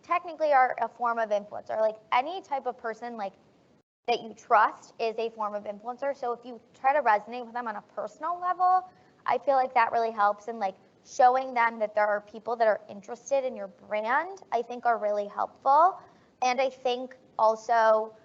technically are a form of influencer. Any type of person that you trust is a form of influencer. So if you try to resonate with them on a personal level, I feel that really helps. And showing them that there are people that are interested in your brand, I think are really helpful. And I think also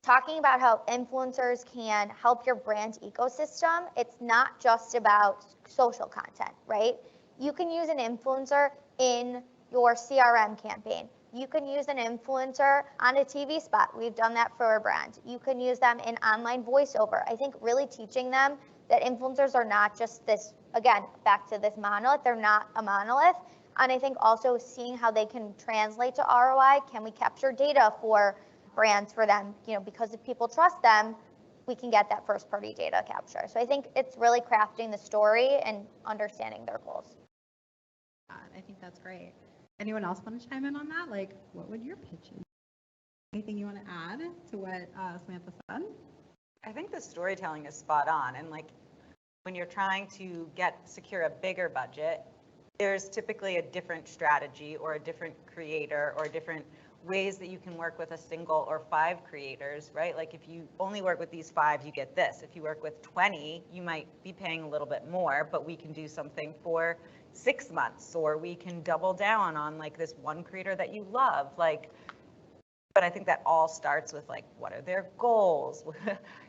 talking about how influencers can help your brand ecosystem. It's not just about social content, right? You can use an influencer in your CRM campaign. You can use an influencer on a TV spot. We've done that for a brand. You can use them in online voiceover. I think really teaching them that influencers are not just this, again, back to this monolith, they're not a monolith. And I think also seeing how they can translate to ROI. Can we capture data for brands for them? You know, because if people trust them, we can get that first party data capture. So I think it's really crafting the story and understanding their goals. I think that's great. Anyone else want to chime in on that? Like, what would your pitch be? Anything you want to add to what Samantha said? I think the storytelling is spot on. And like when you're trying to secure a bigger budget, there's typically a different strategy or a different creator or different ways that you can work with a single or 5 creators, right? Like if you only work with these 5, you get this. If you work with 20, you might be paying a little bit more, but we can do something for 6 months, or we can double down on like this one creator that you love. Like, but I think that all starts with like, what are their goals?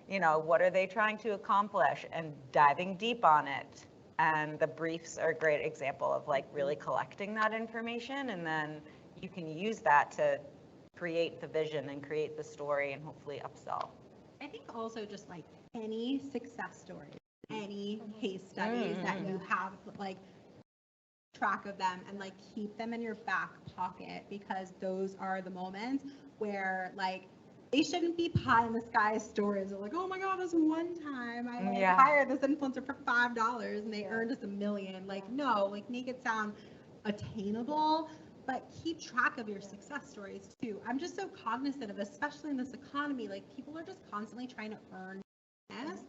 You know, what are they trying to accomplish, and diving deep on it. And the briefs are a great example of like really collecting that information, and then you can use that to create the vision and create the story and hopefully upsell. I think also just like any success stories, any case studies that you have, like track of them and like keep them in your back pocket, because those are the moments where like they shouldn't be pie in the sky stories. They're like, oh my God, this one time I hired this influencer for $5 and they earned us $1 million. Like, no, like make it sound attainable, but keep track of your success stories too. I'm just so cognizant of, especially in this economy, like people are just constantly trying to earn this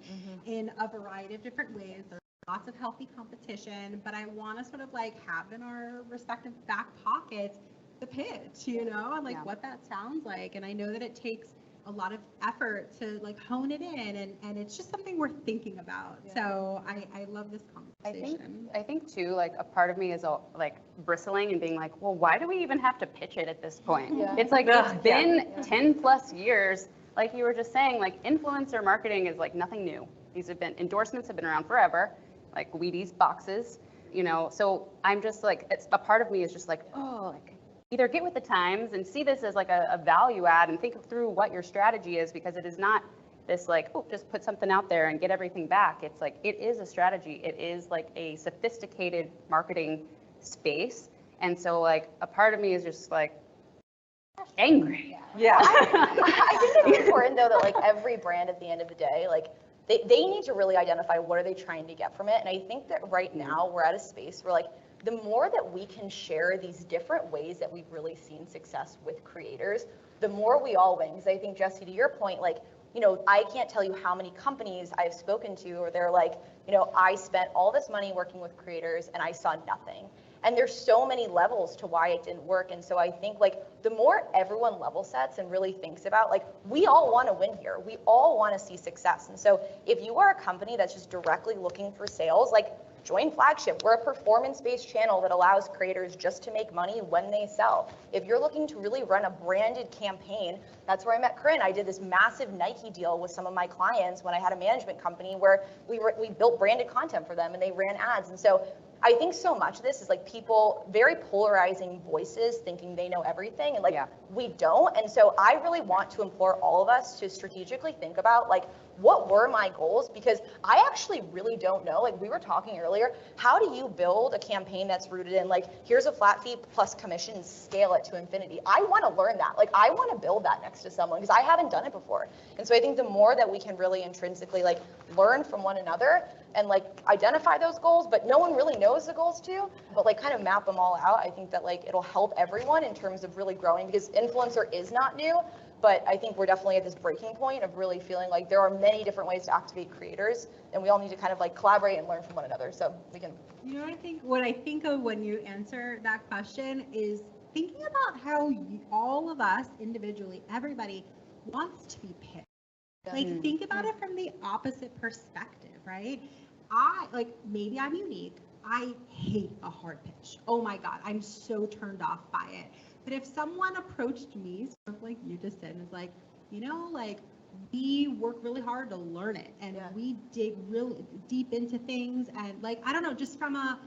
in a variety of different ways. There's lots of healthy competition, but I want to sort of like have in our respective back pockets the pitch, you know, and like what that sounds like. And I know that it takes a lot of effort to like hone it in, and it's just something we're thinking about. So I love this conversation. I think too, like a part of me is like bristling and being like, well, why do we even have to pitch it at this point? It's like, it's been 10 plus years. Like you were just saying, like influencer marketing is like nothing new. These have been, endorsements have been around forever, like Wheaties boxes, you know, so I'm just like, it's a part of me is just like, oh, like either get with the times and see this as like a value add and think through what your strategy is, because it is not this like, oh, just put something out there and get everything back. It's like, it is a strategy. It is like a sophisticated marketing space. And so like a part of me is just like angry. Yeah. I think it's important though that like every brand at the end of the day, like they need to really identify what are they trying to get from it. And I think that right now we're at a space where like the more that we can share these different ways that we've really seen success with creators, the more we all win. Because I think, Jesse, to your point, like, you know, I can't tell you how many companies I've spoken to where they're like, you know, I spent all this money working with creators and I saw nothing. And there's so many levels to why it didn't work. And so I think like the more everyone level sets and really thinks about, like, we all want to win here. We all want to see success. And so if you are a company that's just directly looking for sales, like, join Flagship. We're a performance-based channel that allows creators just to make money when they sell. If you're looking to really run a branded campaign, that's where I met Corinne. I did this massive Nike deal with some of my clients when I had a management company where we built branded content for them and they ran ads. And so I think so much of this is like people, very polarizing voices thinking they know everything, and like we don't. And so I really want to implore all of us to strategically think about like, what were my goals? Because I actually really don't know. Like we were talking earlier, how do you build a campaign that's rooted in like, here's a flat fee plus commission and scale it to infinity? I want to learn that. Like I want to build that next to someone because I haven't done it before. And so I think the more that we can really intrinsically like learn from one another and like identify those goals, but no one really knows the goals too, but like kind of map them all out. I think that like it'll help everyone in terms of really growing, because influencer is not new. But I think we're definitely at this breaking point of really feeling like there are many different ways to activate creators, and we all need to kind of like collaborate and learn from one another so we can. You know what I think of when you answer that question is thinking about how all of us individually, everybody wants to be picked. Like think about it from the opposite perspective, right? Maybe I'm unique. I hate a hard pitch. Oh my God, I'm so turned off by it. But if someone approached me, sort of like you just said, and was like, you know, like we work really hard to learn it, and we dig really deep into things, and like, I don't know, just from a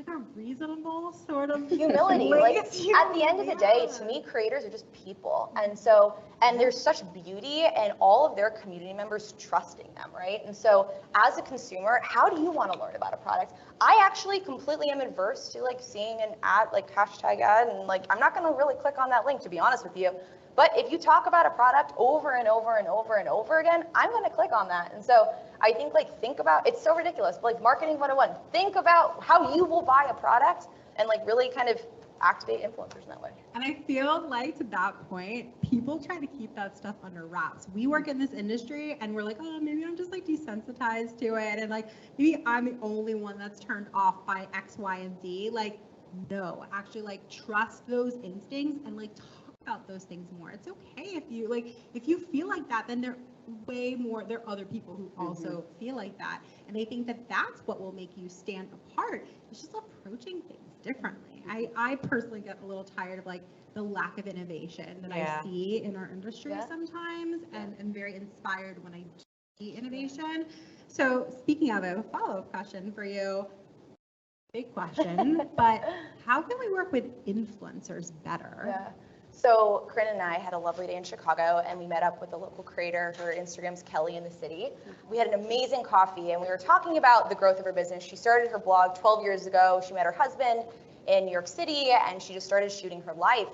like a reasonable sort of humility. Like at the end of the day, to me, creators are just people. And there's such beauty in all of their community members trusting them, right? And so as a consumer, how do you want to learn about a product? I actually completely am adverse to like seeing an ad, like hashtag ad, and like, I'm not going to really click on that link, to be honest with you. But if you talk about a product over and over and over and over again, I'm going to click on that. And so I think like, think about, it's so ridiculous, but like marketing 101, think about how you will buy a product and like really kind of activate influencers in that way. And I feel like to that point, people try to keep that stuff under wraps. We work in this industry and we're like, oh, maybe I'm just like desensitized to it. And like, maybe I'm the only one that's turned off by X, Y, and Z. Like, no, actually like trust those instincts and like talk about those things more. It's okay if you feel like that, then there are other people who also feel like that. And I think that that's what will make you stand apart. It's just approaching things differently. I personally get a little tired of like the lack of innovation that I see in our industry sometimes, and I'm very inspired when I see innovation. So speaking of, I have a follow-up question for you. Big question, but how can we work with influencers better? Yeah. So Corinne and I had a lovely day in Chicago, and we met up with a local creator. Her Instagram's Kelly in the City. We had an amazing coffee, and we were talking about the growth of her business. She started her blog 12 years ago. She met her husband in New York City, and she just started shooting her life.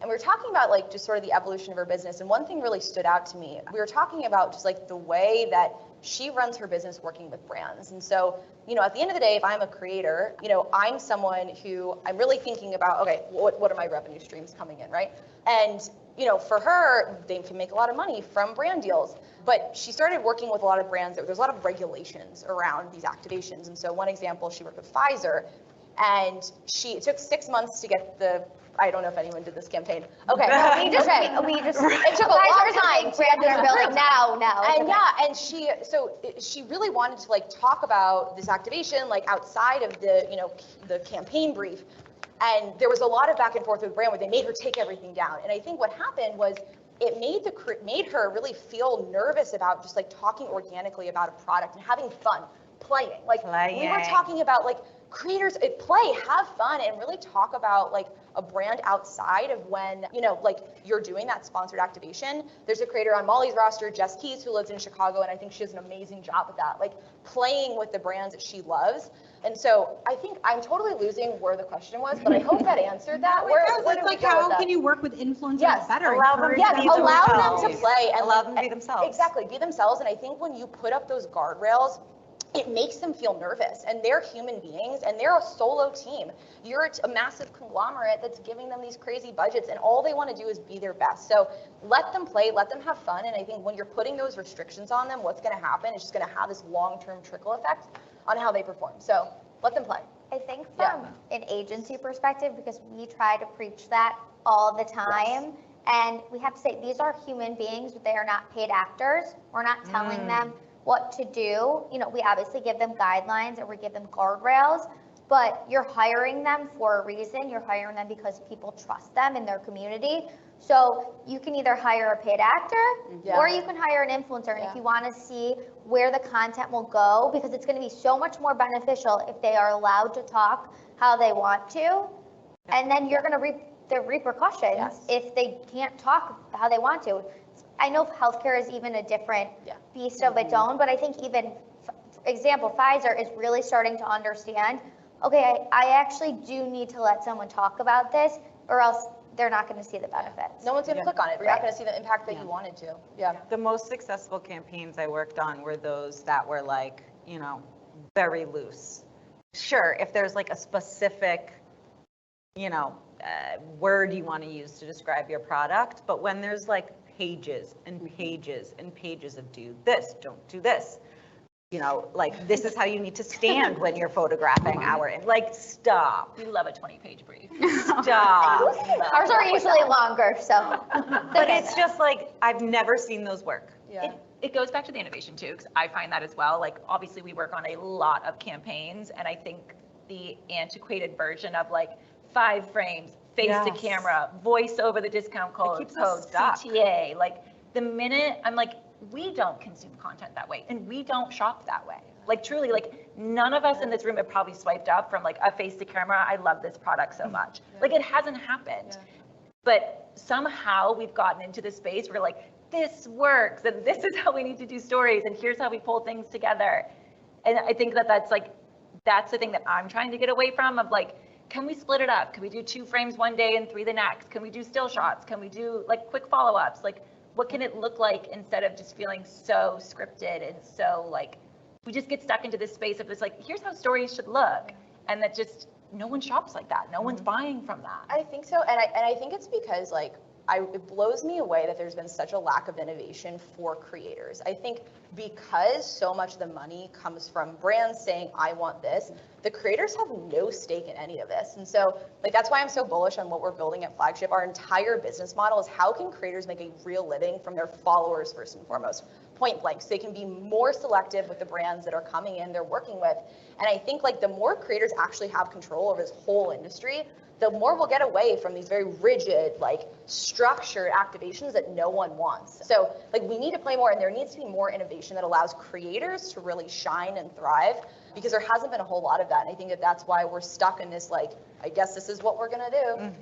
And we were talking about like just sort of the evolution of her business. And one thing really stood out to me. We were talking about just like the way that she runs her business working with brands. And so, you know, at the end of the day, if I'm a creator, you know, I'm someone who I'm really thinking about, okay, what are my revenue streams coming in, right? And, you know, for her, they can make a lot of money from brand deals. But she started working with a lot of brands. There's a lot of regulations around these activations. And so one example, she worked with Pfizer, and it took 6 months to get I don't know if anyone did this campaign. Okay. It took a long time. Brands are building now. And she really wanted to like talk about this activation like outside of the campaign brief. And there was a lot of back and forth with the brand where they made her take everything down. And I think what happened was it made her really feel nervous about just like talking organically about a product and having fun, playing. Like we were talking about like creators play, have fun, and really talk about like a brand outside of when, you know, like you're doing that sponsored activation. There's a creator on Molly's roster, Jess Keys, who lives in Chicago, and I think she does an amazing job with that, like playing with the brands that she loves. And so I think I'm totally losing where the question was, but I hope that answered that. It's like, how can you work with influencers better? Allow them to play and allow them to be themselves. Exactly, be themselves. And I think when you put up those guardrails, it makes them feel nervous, and they're human beings, and they're a solo team. You're a massive conglomerate that's giving them these crazy budgets, and all they want to do is be their best. So let them play, let them have fun, and I think when you're putting those restrictions on them, what's going to happen is just going to have this long-term trickle effect on how they perform. So let them play. I think from an agency perspective, because we try to preach that all the time, and we have to say these are human beings, they are not paid actors. We're not telling them what to do. You know, we obviously give them guidelines and we give them guardrails, but you're hiring them for a reason. You're hiring them because people trust them in their community. So you can either hire a paid actor or you can hire an influencer. And if you want to see where the content will go, because it's going to be so much more beneficial if they are allowed to talk how they want to, and then you're going to reap the repercussions if they can't talk how they want to. I know healthcare is even a different beast of its own, but I think even, example, Pfizer is really starting to understand, okay, I actually do need to let someone talk about this, or else they're not going to see the benefits. No one's going to click on it. You're not going to see the impact that you wanted to. The most successful campaigns I worked on were those that were like, you know, very loose. Sure, if there's like a specific, you know, word you want to use to describe your product, but when there's like pages and pages and pages of do this, don't do this, you know, like this is how you need to stand when you're photographing like stop. We love a 20-page brief. Stop. Ours are usually longer, so. But it's just like, I've never seen those work. It goes back to the innovation too, because I find that as well. Like obviously we work on a lot of campaigns, and I think the antiquated version of like 5 frames, face to camera, voice over the discount code, CTA, like the minute I'm like, we don't consume content that way and we don't shop that way. Like truly, like none of us in this room have probably swiped up from like a face to camera, I love this product so much. Like it hasn't happened. But somehow we've gotten into this space where like, this works and this is how we need to do stories and here's how we pull things together. And I think that that's the thing that I'm trying to get away from, of like, can we split it up? Can we do 2 frames one day and 3 the next? Can we do still shots? Can we do like quick follow-ups? Like, what can it look like instead of just feeling so scripted and so like, we just get stuck into this space of this like, here's how stories should look. And that just, no one shops like that. No one's buying from that. I think so. And I think it's because like, it blows me away that there's been such a lack of innovation for creators. I think because so much of the money comes from brands saying, I want this, the creators have no stake in any of this. And so like, that's why I'm so bullish on what we're building at Flagship. Our entire business model is how can creators make a real living from their followers first and foremost, point blank, so they can be more selective with the brands that are coming in, they're working with. And I think like the more creators actually have control over this whole industry, the more we'll get away from these very rigid, like structured activations that no one wants. So like we need to play more, and there needs to be more innovation that allows creators to really shine and thrive, because there hasn't been a whole lot of that. And I think that that's why we're stuck in this, like, I guess this is what we're gonna do.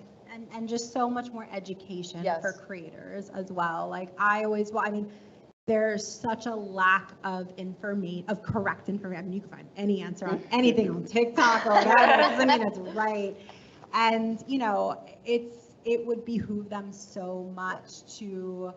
And just so much more education Yes. for creators as well. Like I mean, there's such a lack of correct information. I mean, you can find any answer on anything on TikTok or whatever. It doesn't mean it's right. And, you know, it would behoove them so much to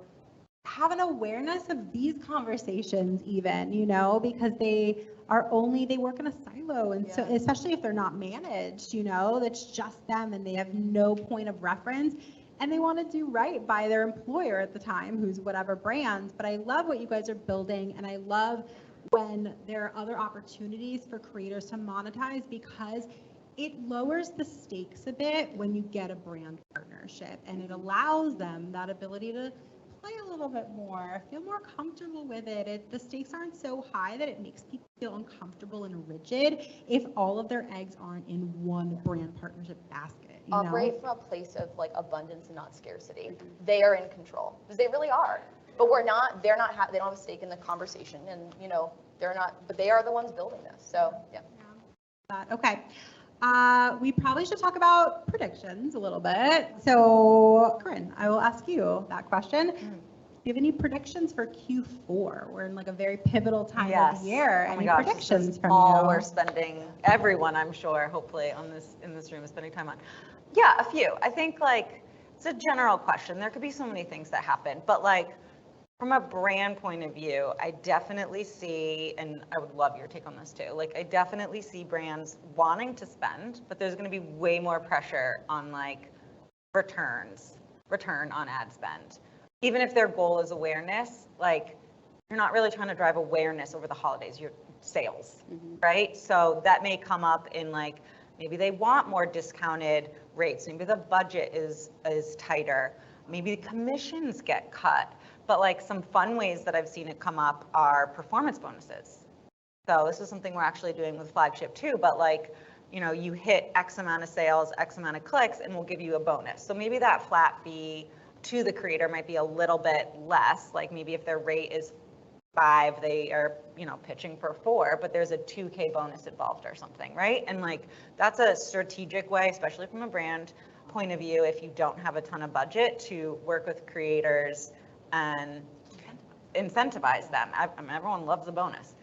have an awareness of these conversations even, you know, because they work in a silo. And so, especially if they're not managed, you know, that's just them and they have no point of reference. And they want to do right by their employer at the time, who's whatever brand. But I love what you guys are building. And I love when there are other opportunities for creators to monetize, because it lowers the stakes a bit when you get a brand partnership, and it allows them that ability to play a little bit more, feel more comfortable with it. The stakes aren't so high that it makes people feel uncomfortable and rigid if all of their eggs aren't in one brand partnership basket. You Operate know? from a place of like abundance and not scarcity. They are in control, because they really are. But we're not. They don't have a stake in the conversation, and you know they're not. But they are the ones building this. So yeah. Okay. We probably should talk about predictions a little bit. So, Corinne, I will ask you that question. Do you have any predictions for Q4? We're in like a very pivotal time of the year. Oh Any my gosh, predictions this is from all you? we're spending, everyone I'm sure, hopefully in this room is spending time on. Yeah, a few. I think like it's a general question. There could be so many things that happen, but like from a brand point of view, I definitely see, and I would love your take on this too, like I definitely see brands wanting to spend, but there's going to be way more pressure on like return on ad spend. Even if their goal is awareness, like you're not really trying to drive awareness over the holidays, you're sales, right? So that may come up in like, maybe they want more discounted rates, maybe the budget is tighter, maybe the commissions get cut. But like some fun ways that I've seen it come up are performance bonuses. So this is something we're actually doing with Flagship too, but like, you know, you hit X amount of sales, X amount of clicks, and we'll give you a bonus. So maybe that flat fee to the creator might be a little bit less, like maybe if their rate is 5, they are, you know, pitching for 4, but there's a 2K bonus involved or something, right? And like, that's a strategic way, especially from a brand point of view, if you don't have a ton of budget, to work with creators and incentivize them. I mean, everyone loves a bonus.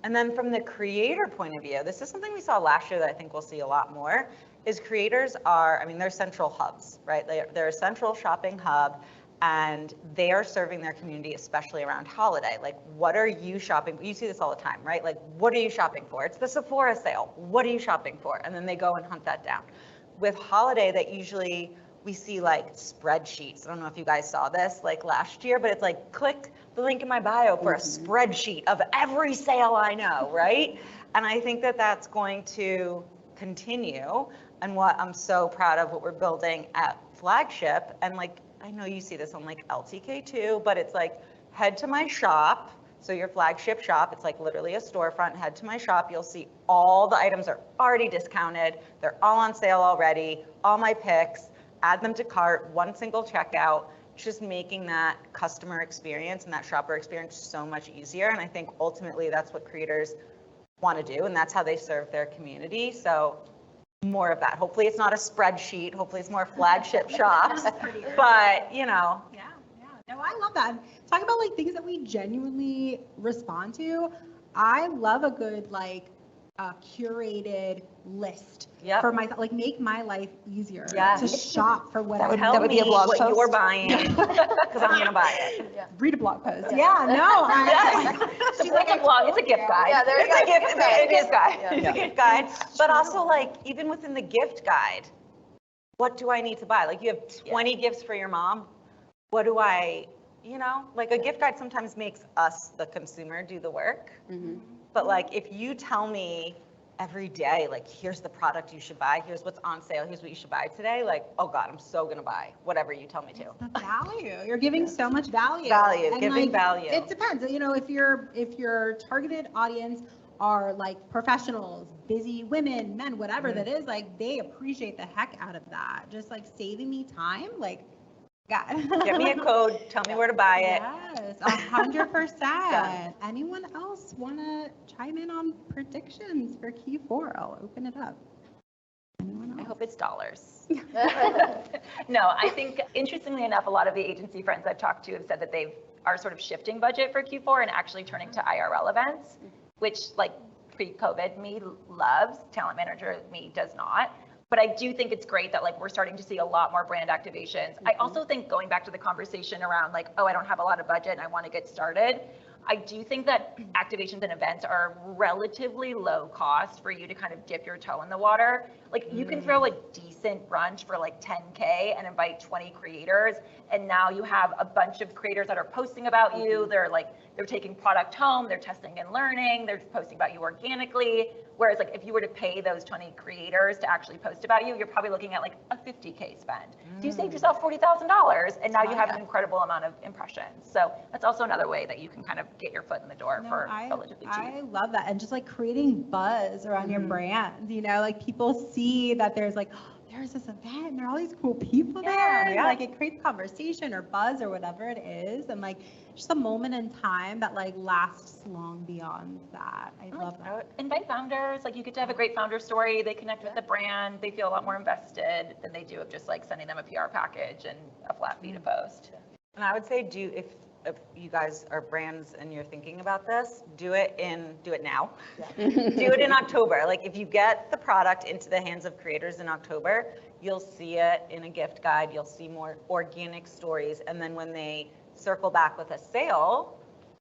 And then from the creator point of view, this is something we saw last year that I think we'll see a lot more, is creators are, I mean, they're central hubs, right? They're a central shopping hub, and they are serving their community, especially around holiday. Like, what are you shopping? You see this all the time, right? Like, what are you shopping for? It's the Sephora sale. What are you shopping for? And then they go and hunt that down. With holiday, that usually we see like spreadsheets. I don't know if you guys saw this like last year, but it's like, click the link in my bio for a spreadsheet of every sale I know, right? And I think that that's going to continue. And what I'm so proud of what we're building at Flagship, and like, I know you see this on like LTK too, but it's like, head to my shop. So your Flagship shop, it's like literally a storefront, head to my shop, you'll see all the items are already discounted. They're all on sale already, all my picks. Add them to cart, one single checkout, just making that customer experience and that shopper experience so much easier. And I think ultimately that's what creators want to do, and that's how they serve their community. So more of that. Hopefully it's not a spreadsheet. Hopefully it's more flagship shops. But, you know. Yeah. No, I love that. Talking about like things that we genuinely respond to. I love a good like curated list for myself, like make my life easier to shop for what that would be a blog post. You're buying because I'm gonna buy it. Read a blog post. Yeah, no. She's like a blog. It's a gift guide. Yeah, it's a gift guide. It's a gift guide. But also like even within the gift guide, what do I need to buy? Like you have 20 gifts for your mom. What do I, you know, like a gift guide sometimes makes us, the consumer, do the work. But like if you tell me every day, like here's the product you should buy, here's what's on sale, here's what you should buy today, like, oh God, I'm so gonna buy whatever you tell me to. The value. You're giving so much value. Giving value. It depends. You know, if your targeted audience are like professionals, busy women, men, whatever that is, like they appreciate the heck out of that. Just like saving me time, like God. Get me a code, tell me where to buy it. Yes, 100%. Anyone else want to chime in on predictions for Q4? I'll open it up. Anyone else? I hope it's dollars. No, I think interestingly enough, a lot of the agency friends I've talked to have said that they are sort of shifting budget for Q4 and actually turning to IRL events, which like pre-COVID me loves, talent manager me does not. But I do think it's great that like we're starting to see a lot more brand activations. I also think going back to the conversation around like, oh, I don't have a lot of budget and I want to get started. I do think that activations and events are relatively low cost for you to kind of dip your toe in the water. Like you can throw a decent brunch for like 10K and invite 20 creators. And now you have a bunch of creators that are posting about you. They're taking product home, they're testing and learning, they're posting about you organically. Whereas like if you were to pay those 20 creators to actually post about you, you're probably looking at like a 50K spend. So you saved yourself $40,000 and now you have an incredible amount of impressions. So that's also another way that you can kind of get your foot in the door for relatively cheap. I love that. And just like creating buzz around your brand, you know, like people see that there's like, there's this event and there are all these cool people there. And like it creates conversation or buzz or whatever it is. And like just a moment in time that like lasts long beyond that. I love that. Invite founders, like you get to have a great founder story. They connect with the brand. They feel a lot more invested than they do of just like sending them a PR package and a flat fee to post. And I would say if you guys are brands and you're thinking about this, do it now. Do it in October. Like if you get the product into the hands of creators in October, you'll see it in a gift guide. You'll see more organic stories. And then when they circle back with a sale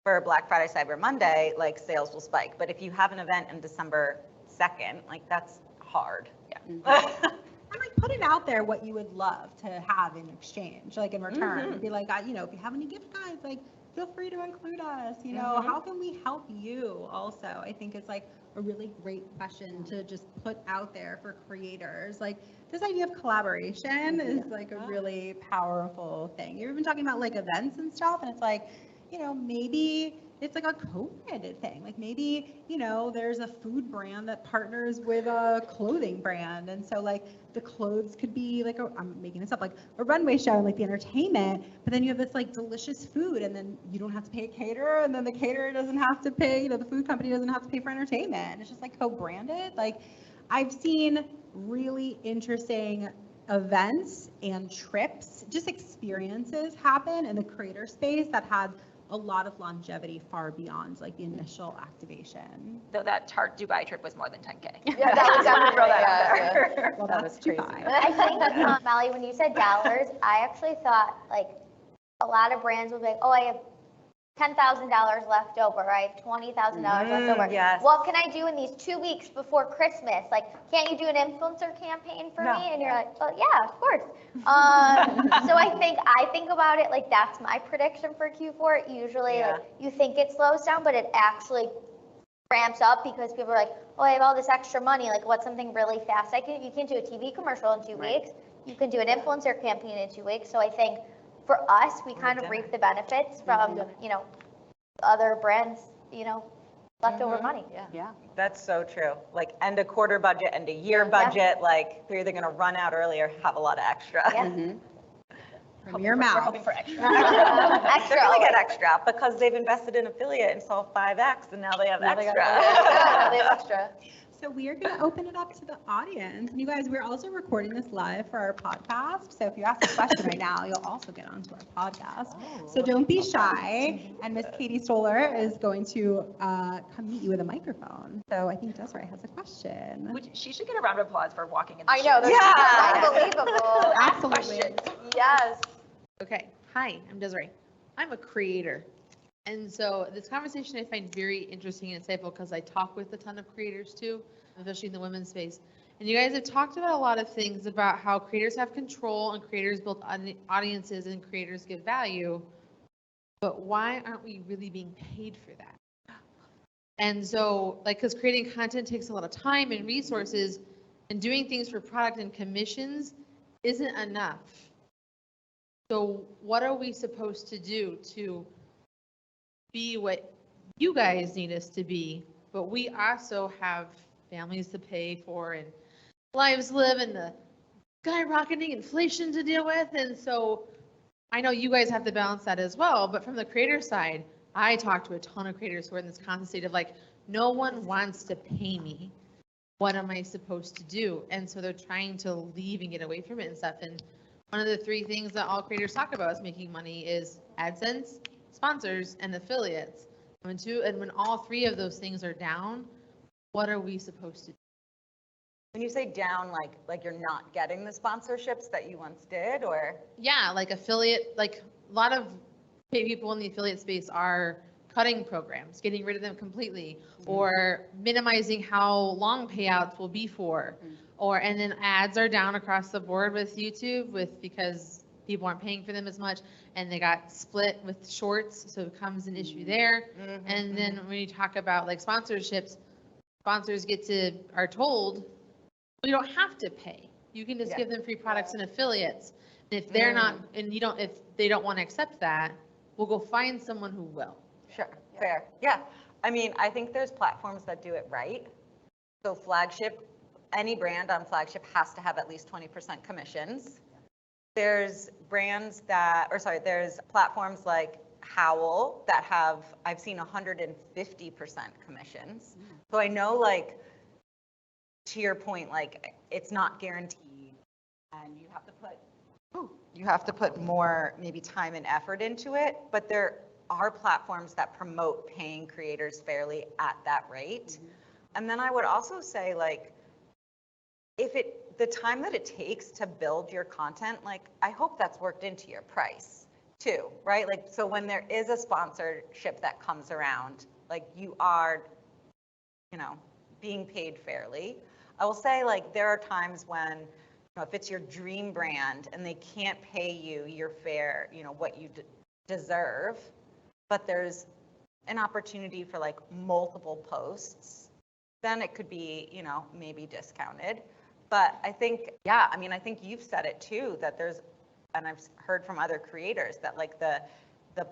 for Black Friday, Cyber Monday, like sales will spike. But if you have an event in December 2nd, like that's hard. And like put it out there what you would love to have in exchange, like in return. Be like, you know, if you have any gift guides, like feel free to include us. You know, how can we help you also? I think it's like a really great question to just put out there for creators. Like this idea of collaboration is like a really powerful thing. You've been talking about like events and stuff, and it's like, you know, maybe it's like a co-branded thing. Like maybe, you know, there's a food brand that partners with a clothing brand. And so like the clothes could be like, I'm making this up, like a runway show and like the entertainment, but then you have this like delicious food and then you don't have to pay a caterer and then the caterer doesn't have to pay, you know, the food company doesn't have to pay for entertainment. It's just like co-branded. Like I've seen really interesting events and trips, just experiences happen in the creator space that had a lot of longevity far beyond like the initial activation. Though that Tarte Dubai trip was more than 10K. Yeah, that was definitely Well, That was crazy. I think, Molly, when you said dollars, I actually thought like a lot of brands would be like, oh, I have $10,000 left over, I have $20,000 left over. Yes. What can I do in these 2 weeks before Christmas? Like, can't you do an influencer campaign for me? And you're like, well, yeah, of course. So I think about it like that's my prediction for Q4. Usually, like you think it slows down, but it actually ramps up because people are like, oh, I have all this extra money. Like, what's something really fast? You can't do a TV commercial in 2 weeks. You can do an influencer campaign in 2 weeks. So I think for us, we kind of reap the benefits from, you know, other brands, you know, leftover money. Yeah. That's so true. Like end a quarter budget, end a year budget, like they're either going to run out early or have a lot of extra. From your We're mouth. hoping for extra. They're gonna get extra because they've invested in affiliate and saw 5x, and now they have extra. They have extra. So we are going to open it up to the audience. And you guys, we're also recording this live for our podcast. So if you ask a question right now, you'll also get onto our podcast. So don't be shy. And Miss Katie Stoller is going to come meet you with a microphone. So I think Desiree has a question. She should get a round of applause for walking in the I know, shoes. that's unbelievable. Absolutely. Yes. Okay, hi, I'm Desiree. I'm a creator. And so this conversation I find very interesting and insightful because I talk with a ton of creators too, especially in the women's space. And you guys have talked about a lot of things about how creators have control and creators build audiences and creators give value. But why aren't we really being paid for that? And so, like, because creating content takes a lot of time and resources, and doing things for product and commissions isn't enough. So what are we supposed to do to be what you guys need us to be, but we also have families to pay for and lives to live and the skyrocketing inflation to deal with. And so I know you guys have to balance that as well, but from the creator side, I talk to a ton of creators who are in this constant state of like, no one wants to pay me. What am I supposed to do? And so they're trying to leave and get away from it and stuff. And one of the three things that all creators talk about is making money is AdSense, sponsors, and affiliates. When all three of those things are down, what are we supposed to do? When you say down, like you're not getting the sponsorships that you once did, or? Yeah, like affiliate, like a lot of people in the affiliate space are cutting programs, getting rid of them completely, or minimizing how long payouts will be for, and then ads are down across the board with YouTube because people aren't paying for them as much, and they got split with shorts, so it becomes an issue there. And then when you talk about like sponsorships, sponsors are told, well, you don't have to pay. You can just give them free products and affiliates. And if they're not, and if they don't want to accept that, we'll go find someone who will. Sure, fair. Yeah. I mean, I think there's platforms that do it right. So Flagship, any brand on Flagship has to have at least 20% commissions. There's there's platforms like Howl that have, I've seen 150% commissions. So I know, like, to your point, like, it's not guaranteed, and you have to put more maybe time and effort into it, but there are platforms that promote paying creators fairly at that rate. And then I would also say, like, the time that it takes to build your content, like, I hope that's worked into your price too, right? Like, so when there is a sponsorship that comes around, like, you are, being paid fairly. I will say, like, there are times when, if it's your dream brand and they can't pay you your fair, what you deserve, but there's an opportunity for like multiple posts, then it could be, maybe discounted. But I think, I think you've said it too, that and I've heard from other creators that like the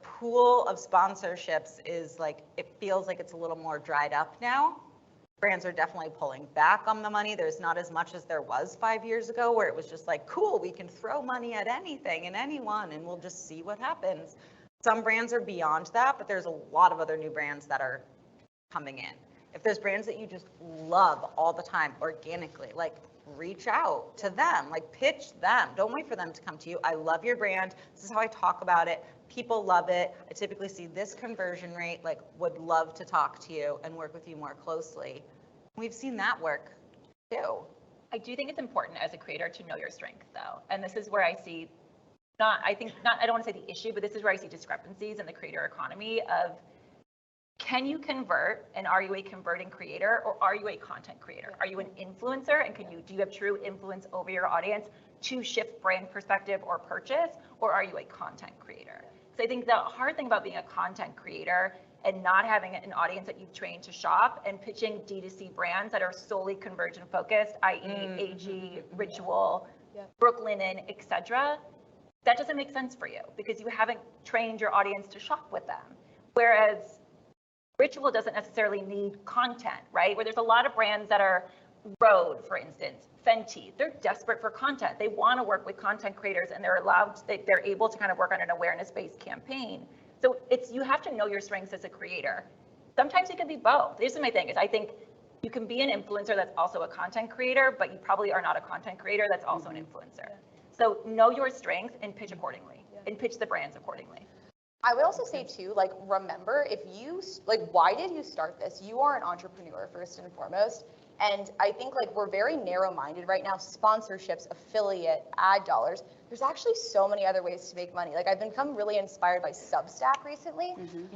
pool of sponsorships is like, it feels like it's a little more dried up now. Brands are definitely pulling back on the money. There's not as much as there was 5 years ago, where it was just like, cool, we can throw money at anything and anyone and we'll just see what happens. Some brands are beyond that, but there's a lot of other new brands that are coming in. If there's brands that you just love all the time organically, like, reach out to them, like, pitch them. Don't wait for them to come to you. I love your brand. This is how I talk about it. People love it. I typically see this conversion rate, like, would love to talk to you and work with you more closely. We've seen that work too. I do think it's important as a creator to know your strength, though. And this is where I see I don't want to say the issue, but this is where I see discrepancies in the creator economy of, can you convert, and are you a converting creator, or are you a content creator? Are you an influencer, and do you have true influence over your audience to shift brand perspective or purchase, or are you a content creator? So I think the hard thing about being a content creator and not having an audience that you've trained to shop and pitching D2C brands that are solely conversion focused, i.e. AG, Ritual, Brooklinen, etc., that doesn't make sense for you because you haven't trained your audience to shop with them. Whereas Ritual doesn't necessarily need content, right? Where there's a lot of brands that are Rode, for instance, Fenty, they're desperate for content. They want to work with content creators, and they're able to kind of work on an awareness-based campaign. So you have to know your strengths as a creator. Sometimes it can be both. This is my thing, is I think you can be an influencer that's also a content creator, but you probably are not a content creator that's also an influencer. So know your strengths and pitch accordingly, and pitch the brands accordingly. I would also say too, like, remember, why did you start this? You are an entrepreneur first and foremost. And I think like we're very narrow-minded right now, sponsorships, affiliate, ad dollars. There's actually so many other ways to make money. Like I've become really inspired by Substack recently.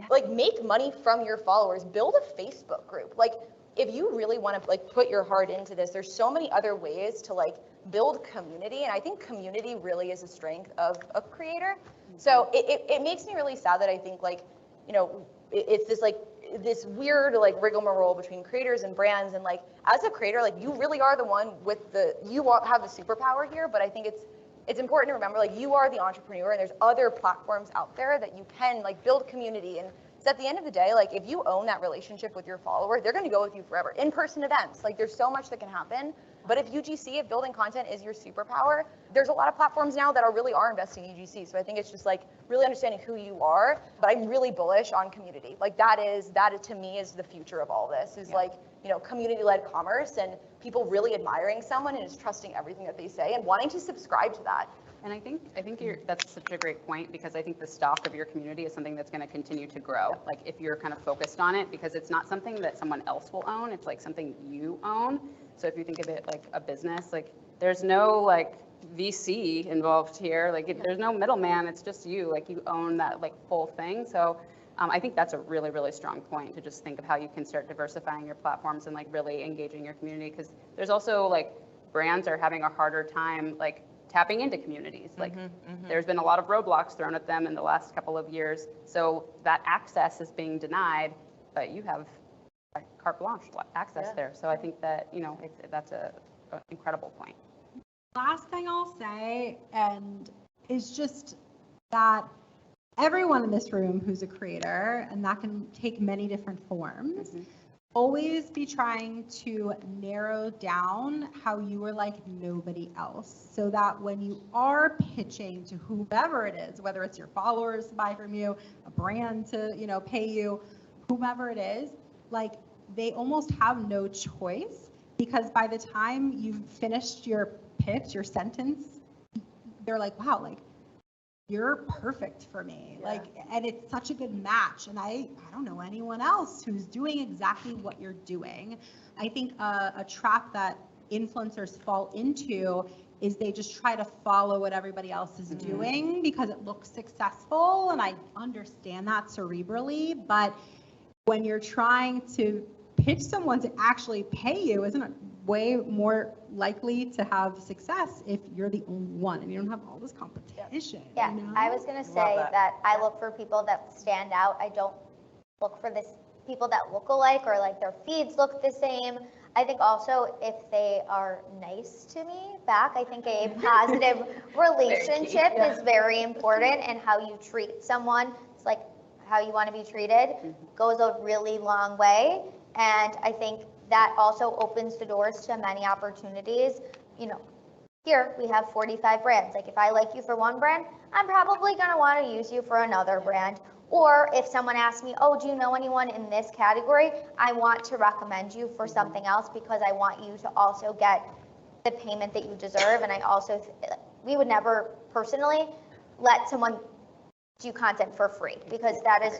Like make money from your followers, build a Facebook group. Like if you really want to like put your heart into this, there's so many other ways to like build community. And I think community really is a strength of a creator. So it makes me really sad that I think like, you know, it's this weird like rigmarole between creators and brands, and like as a creator, like you really are the one with have the superpower here. But I think it's important to remember, like, you are the entrepreneur, and there's other platforms out there that you can like build community. And so at the end of the day, like if you own that relationship with your follower, they're going to go with you forever. In-person events, like there's so much that can happen. But if building content is your superpower, there's a lot of platforms now that really are investing in UGC. So I think it's just like really understanding who you are. But I'm really bullish on community. Like that to me is the future of all this, is like, you know, community-led commerce and people really admiring someone and just trusting everything that they say and wanting to subscribe to that. And I think that's such a great point, because I think the stock of your community is something that's going to continue to grow. Like if you're kind of focused on it, because it's not something that someone else will own, it's like something you own. So if you think of it like a business, like there's no like VC involved here, like there's no middleman, it's just you, like you own that like full thing. So I think that's a really, really strong point, to just think of how you can start diversifying your platforms and like really engaging your community, because there's also like brands are having a harder time like tapping into communities. Like there's been a lot of roadblocks thrown at them in the last couple of years. So that access is being denied, but you have carte blanche access there. So I think that, you know, that's an incredible point. Last thing I'll say, and is just that everyone in this room who's a creator, and that can take many different forms, always be trying to narrow down how you are like nobody else, so that when you are pitching to whomever it is, whether it's your followers to buy from you, a brand to, you know, pay you, whomever it is, like they almost have no choice, because by the time you've finished your pitch, your sentence, they're like, wow, like you're perfect for me. Like, and it's such a good match. And I don't know anyone else who's doing exactly what you're doing. I think a trap that influencers fall into is they just try to follow what everybody else is doing because it looks successful. And I understand that cerebrally, but when you're trying to pitch someone to actually pay you, isn't it way more likely to have success if you're the only one and you don't have all this competition? Yeah, you know? I was going to say that I look for people that stand out. I don't look for people that look alike or like their feeds look the same. I think also if they are nice to me back, I think a positive relationship is very important, and how you treat someone, it's like how you want to be treated, goes a really long way. And I think that also opens the doors to many opportunities. You know, here we have 45 brands. Like if I like you for one brand, I'm probably going to want to use you for another brand. Or if someone asks me, oh, do you know anyone in this category? I want to recommend you for something else, because I want you to also get the payment that you deserve. And I also, we would never personally let someone do content for free, because that is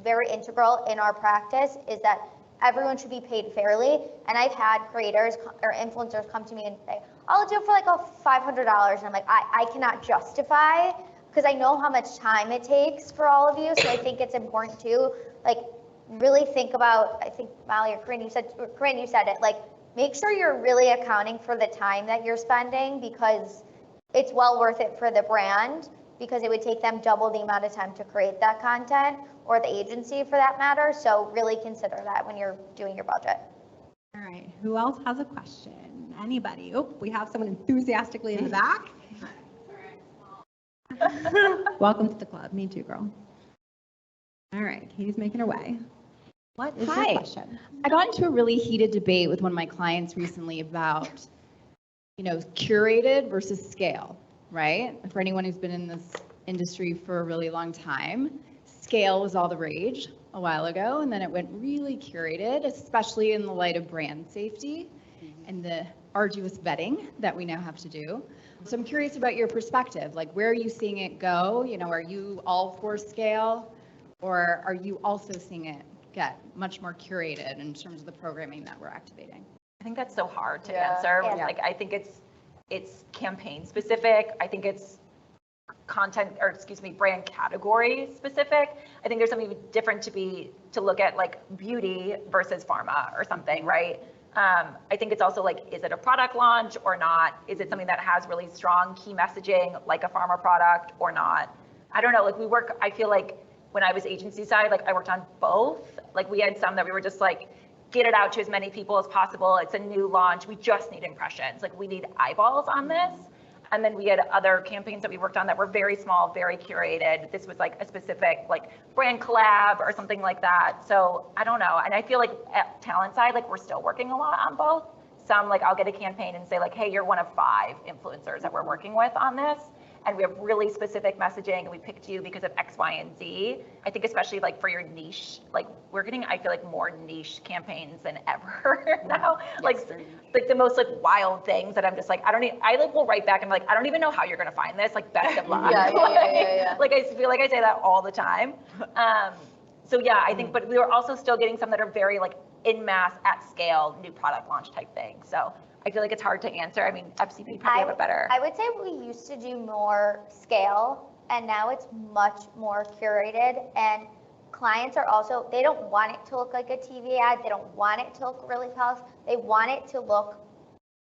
very integral in our practice, is that everyone should be paid fairly. And I've had creators or influencers come to me and say, I'll do it for like $500. And I'm like, I cannot justify, because I know how much time it takes for all of you. So I think it's important to like really think about, I think Molly or Corinne, you said it, like make sure you're really accounting for the time that you're spending, because it's well worth it for the brand, because it would take them double the amount of time to create that content, or the agency for that matter. So really consider that when you're doing your budget. All right, who else has a question? Anybody? Oh, we have someone enthusiastically in the back. Welcome to the club. Me too, girl. All right, Katie's making her way. What is your Hi. question? I got into a really heated debate with one of my clients recently about, curated versus scale, right? For anyone who's been in this industry for a really long time, scale was all the rage a while ago, and then it went really curated, especially in the light of brand safety and the arduous vetting that we now have to do. So I'm curious about your perspective, like where are you seeing it go? Are you all for scale, or are you also seeing it get much more curated in terms of the programming that we're activating? I think that's so hard to Yeah. answer. Yeah. Like, I think it's campaign specific. I think it's brand category specific. I think there's something different to look at like beauty versus pharma or something, right? I think it's also like, is it a product launch or not? Is it something that has really strong key messaging like a pharma product or not? I don't know, like I feel like when I was agency side, like I worked on both. Like we had some that we were just like, get it out to as many people as possible. It's a new launch. We just need impressions. Like we need eyeballs on this. And then we had other campaigns that we worked on that were very small, very curated. This was like a specific like brand collab or something like that. So I don't know. And I feel like at talent side, like we're still working a lot on both. Some like I'll get a campaign and say like, hey, you're one of 5 influencers that we're working with on this. And we have really specific messaging and we picked you because of X, Y, and Z. I think especially like for your niche, like we're getting, I feel like more niche campaigns than ever now. Like the most like wild things that I'm just like, I will write back and be like, I don't even know how you're gonna find this, like best of luck. Yeah. Like I feel like I say that all the time. So yeah, I think, but we were also still getting some that are very like in mass at scale, new product launch type thing. So I feel like it's hard to answer. I mean, FCP probably have it better. I would say we used to do more scale, and now it's much more curated. And clients are also, they don't want it to look like a TV ad. They don't want it to look really polished. They want it to look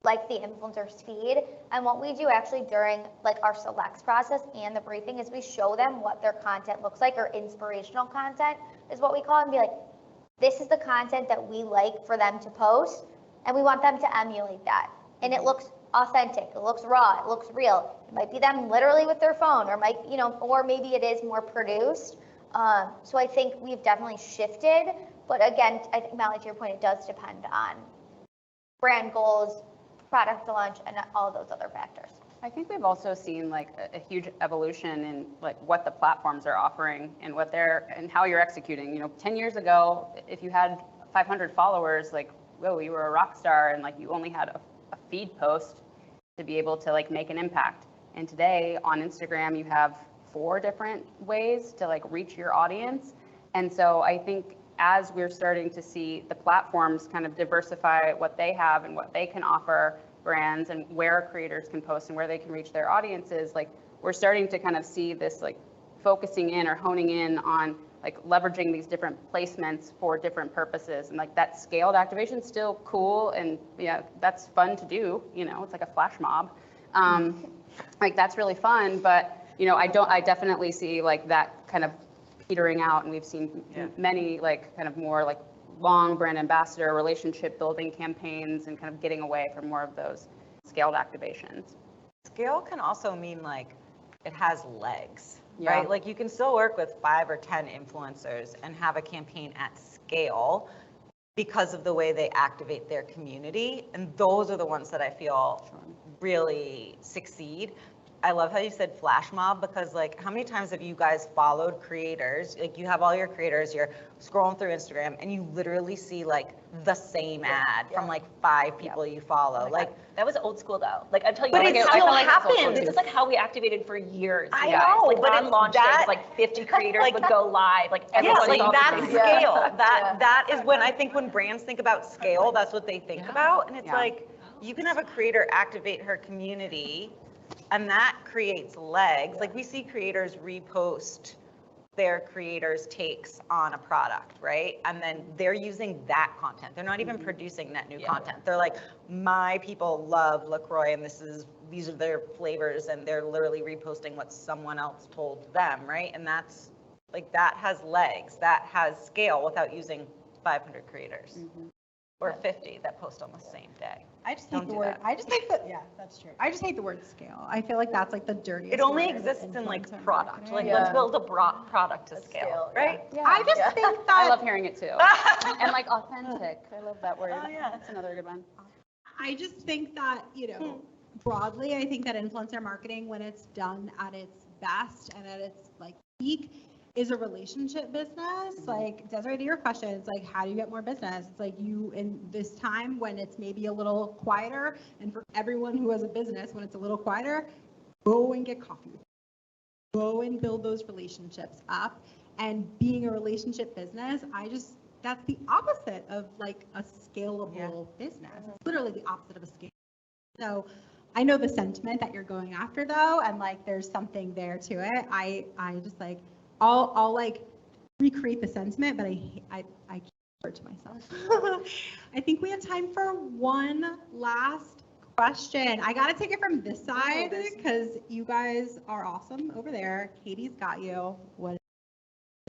like the influencer's feed. And what we do actually during like our selects process and the briefing is we show them what their content looks like, or inspirational content is what we call it, and be like, this is the content that we like for them to post. And we want them to emulate that. And it looks authentic, it looks raw, it looks real. It might be them literally with their phone, or or maybe it is more produced. So I think we've definitely shifted. But again, I think, Molly, to your point, it does depend on brand goals, product launch, and all those other factors. I think we've also seen like a huge evolution in like what the platforms are offering and and how you're executing. 10 years ago, if you had 500 followers, like, whoa, you were a rock star, and like you only had a feed post to be able to like make an impact. And today on Instagram, you have 4 different ways to like reach your audience. And so I think as we're starting to see the platforms kind of diversify what they have and what they can offer brands, and where creators can post and where they can reach their audiences, like we're starting to kind of see this like focusing in or honing in on like leveraging these different placements for different purposes. And like that scaled activation is still cool, and yeah, that's fun to do, it's like a flash mob. Like that's really fun, but I definitely see like that kind of petering out, and we've seen many like kind of more like long brand ambassador relationship building campaigns, and kind of getting away from more of those scaled activations. Scale can also mean like it has legs. Yeah. Right? Like you can still work with 5 or 10 influencers and have a campaign at scale because of the way they activate their community. And those are the ones that I feel really succeed. I love how you said flash mob, because like how many times have you guys followed creators? Like you have all your creators, you're scrolling through Instagram and you literally see like the same ad from like 5 people you follow. Like that was old school though. Like I'm telling you, but like, it still happens. This is like how we activated for years. I guys. know, like but on it's launch that- days, like 50 creators would go live. Like everyone like saw that's the scale. That is when I think when brands think about scale, that's what they think about. And it's like you can have a creator activate her community, and that creates legs. Like we see creators repost their creators' takes on a product, right? And then they're using that content. They're not even producing net new content. They're like, my people love LaCroix, and these are their flavors, and they're literally reposting what someone else told them, right? And that's like, that has legs, that has scale without using 500 creators. or 50 that post on the same day. I just Don't hate the do word. that. I just think that, yeah, that's true. I just hate the word scale. I feel like that's like the dirtiest. It only word exists in like influencer product. marketing. Like let's build a product to scale, right? Yeah. I just think that I love hearing it too. And like authentic. I love that word. Oh, yeah. That's another good one. I just think that, broadly, I think that influencer marketing, when it's done at its best and at its like peak, is a relationship business. Like, Desiree, to your question, it's like, how do you get more business? It's like you, in this time when it's maybe a little quieter, and for everyone who has a business, when it's a little quieter, go and get coffee. Go and build those relationships up. And being a relationship business, that's the opposite of like a scalable business. It's literally the opposite of a scale. So I know the sentiment that you're going after though, and like there's something there to it. I just like, I'll like recreate the sentiment, but I can't refer to myself. I think we have time for one last question. I got to take it from this side because you guys are awesome over there. Katie's got you. What?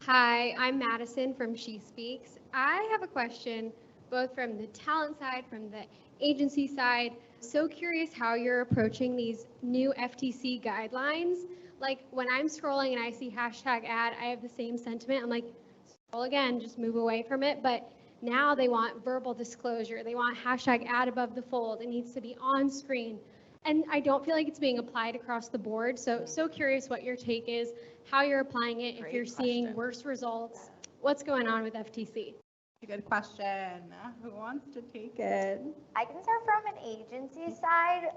Hi, I'm Madison from She Speaks. I have a question both from the talent side, from the agency side. So curious how you're approaching these new FTC guidelines. Like when I'm scrolling and I see hashtag ad, I have the same sentiment. I'm like, scroll again, just move away from it. But now they want verbal disclosure. They want hashtag ad above the fold. It needs to be on screen. And I don't feel like it's being applied across the board. So curious what your take is, how you're applying it, if you're seeing worse results. What's going on with FTC? A good question. Who wants to take it? I can start from an agency side.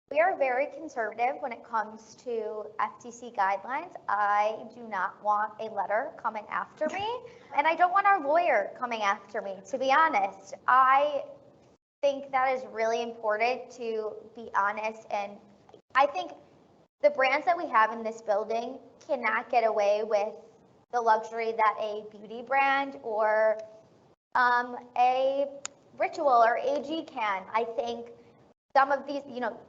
We are very conservative when it comes to FTC guidelines. I do not want a letter coming after me, and I don't want our lawyer coming after me, to be honest. I think that is really important to be honest, and I think the brands that we have in this building cannot get away with the luxury that a beauty brand or a Ritual or AG can. I think some of these,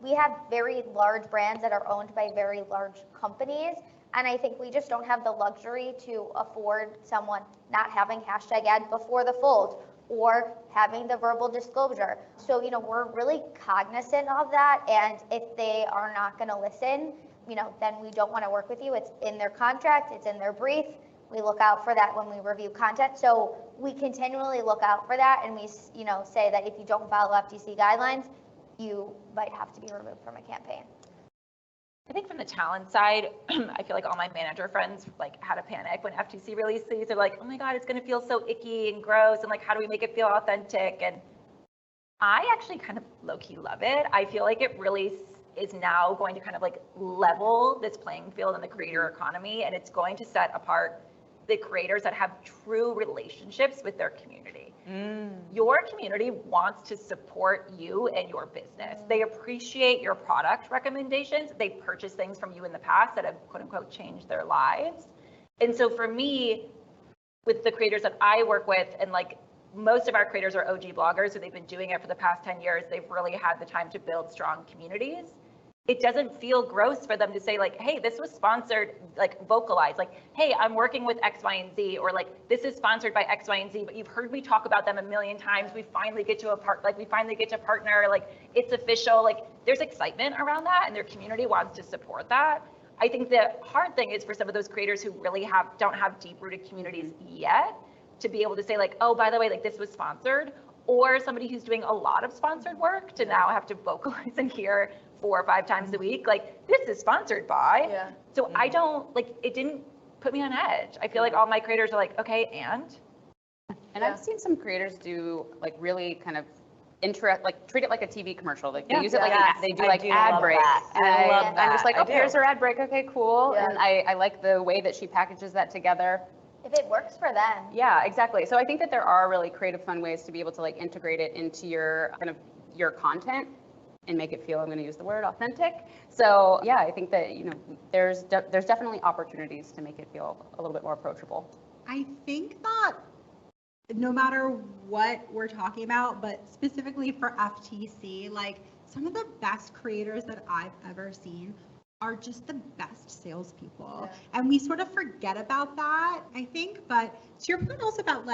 we have very large brands that are owned by very large companies, and I think we just don't have the luxury to afford someone not having hashtag ad before the fold or having the verbal disclosure. So, we're really cognizant of that, and if they are not going to listen, then we don't want to work with you. It's in their contract, it's in their brief. We look out for that when we review content. So we continually look out for that, and we, say that if you don't follow FTC guidelines, you might have to be removed from a campaign. I think from the talent side, I feel like all my manager friends had a panic when FTC released these. They're like, oh my God, it's going to feel so icky and gross. And how do we make it feel authentic? And I actually kind of low-key love it. I feel like it really is now going to kind of level this playing field in the creator economy. And it's going to set apart the creators that have true relationships with their community. Your community wants to support you and your business. They appreciate your product recommendations. They purchased things from you in the past that have quote unquote changed their lives. And so for me, with the creators that I work with, and most of our creators are OG bloggers, so they've been doing it for the past 10 years. They've really had the time to build strong communities. It doesn't feel gross for them to say hey, this was sponsored, vocalize, hey, I'm working with X, Y, and Z, or this is sponsored by X, Y, and Z, but you've heard me talk about them a million times. We finally get to we finally get to partner, it's official. There's excitement around that, and their community wants to support that. I think the hard thing is for some of those creators who really don't have deep-rooted communities yet to be able to say oh, by the way, this was sponsored, or somebody who's doing a lot of sponsored work to now have to vocalize and hear 4 or 5 times a week, this is sponsored by. Yeah. So I don't, it didn't put me on edge. I feel like all my creators are okay, and? And I've seen some creators do really kind of treat it like a TV commercial. They use it they do ad breaks. I love that. I'm just oh, here's her ad break. Okay, cool. Yeah. And I like the way that she packages that together. If it works for them. Yeah, exactly. So I think that there are really creative, fun ways to be able to integrate it into your kind of your content and make it feel, I'm going to use the word, authentic. So yeah, I think that there's definitely opportunities to make it feel a little bit more approachable. I think that no matter what we're talking about, but specifically for FTC, some of the best creators that I've ever seen are just the best salespeople. Yeah. And we sort of forget about that, I think. But to your point also about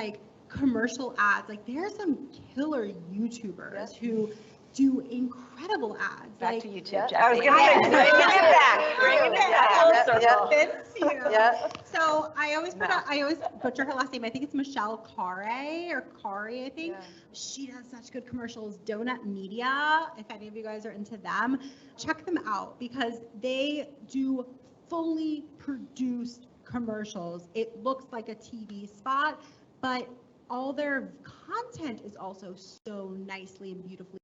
commercial ads. Like there are some killer YouTubers who do incredible ads. Back like, to YouTube, Jesse. I was going to say, bringing it back. Bringing it back. Full circle. It's you. Yeah. So I always butcher her last name. I think it's Michelle Kare or Kari, I think. Yeah. She does such good commercials. Donut Media, if any of you guys are into them, check them out because they do fully produced commercials. It looks like a TV spot, but all their content is also so nicely and beautifully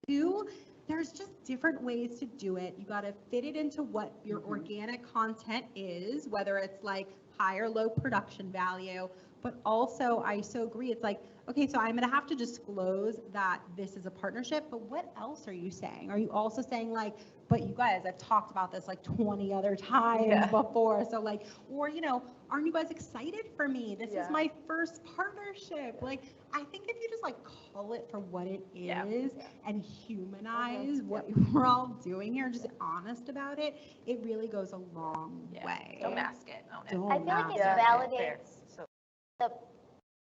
do. There's just different ways to do it. You got to fit it into what your organic content is, whether it's like high or low production value. But also, I so agree. It's like, okay, so I'm going to have to disclose that this is a partnership, but what else are you saying? Are you also saying like, but you guys, I've talked about this like 20 other times before. So like, or, you know, aren't you guys excited for me? This is my first partnership. Like, I think if you just like call it for what it is and humanize what we're all doing here, just honest about it, it really goes a long way. Don't mask it. Own it. Don't I feel like it mask validates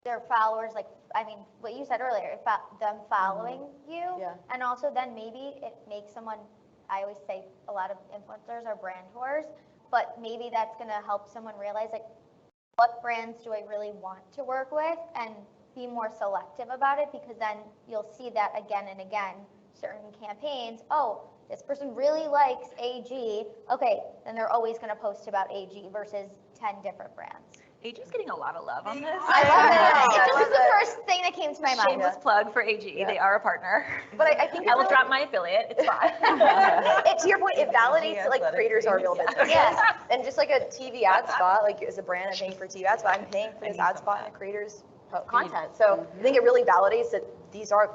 their followers, like, I mean, what you said earlier, them following you, and also then maybe it makes someone, I always say a lot of influencers are brand whores, but maybe that's going to help someone realize, like, what brands do I really want to work with and be more selective about it, because then you'll see that again and again, certain campaigns, oh, this person really likes AG, okay, then they're always going to post about AG versus 10 different brands. AG's getting a lot of love on this. I love it. It just was the first thing that came to my mind. Shameless plug for AG. They are a partner. But I think I will drop my affiliate. It's fine. To your point, it validates that like creators are real businesses. Yeah. And just like a TV ad spot, like as a brand, I'm paying for a TV ad spot, I'm paying for this ad spot and a creator's content. So I think it really validates that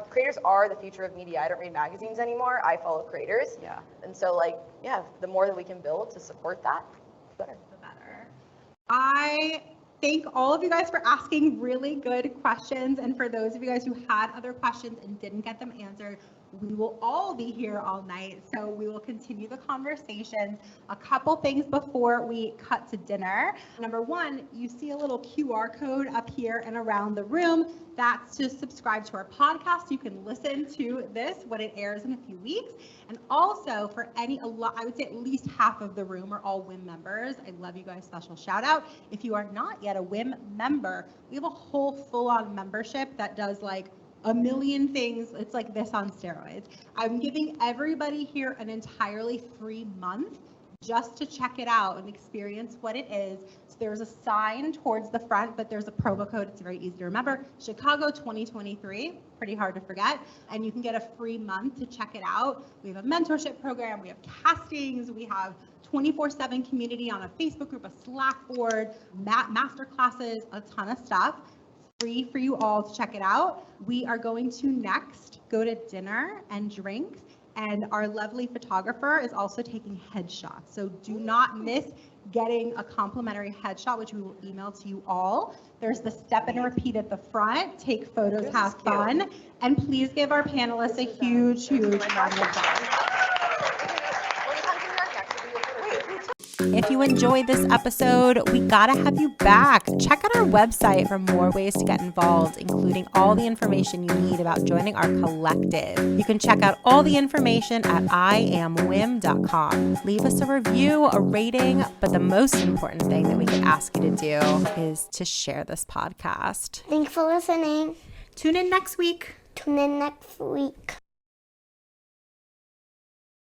creators are the future of media. I don't read magazines anymore. I follow creators. Yeah. And so like, the more that we can build to support that, the better. I thank all of you guys for asking really good questions. And for those of you guys who had other questions and didn't get them answered, we will all be here all night. So we will continue the conversations. A couple things before we cut to dinner. Number one, you see a little QR code up here and around the room. That's to subscribe to our podcast. You can listen to this when it airs in a few weeks. And also for I would say at least half of the room are all WIIM members. I love you guys. Special shout out. If you are not yet a WIIM member, we have a whole full-on membership that does like a million things. It's like this on steroids. I'm giving everybody here an entirely free month just to check it out and experience what it is. So there's a sign towards the front, but there's a promo code. It's very easy to remember. Chicago 2023, pretty hard to forget. And you can get a free month to check it out. We have a mentorship program. We have castings. We have 24/7 community on a Facebook group, a Slack board, master classes, a ton of stuff. Free for you all to check it out. We are going to next go to dinner and drinks, and our lovely photographer is also taking headshots. So do not miss getting a complimentary headshot, which we will email to you all. There's the step and repeat at the front. Take photos, have fun, and please give our panelists a huge, huge round of applause. If you enjoyed this episode, we gotta have you back. Check out our website for more ways to get involved, including all the information you need about joining our collective. You can check out all the information at IamWIIM.com. Leave us a review, a rating, but the most important thing that we could ask you to do is to share this podcast. Thanks for listening. Tune in next week. Tune in next week.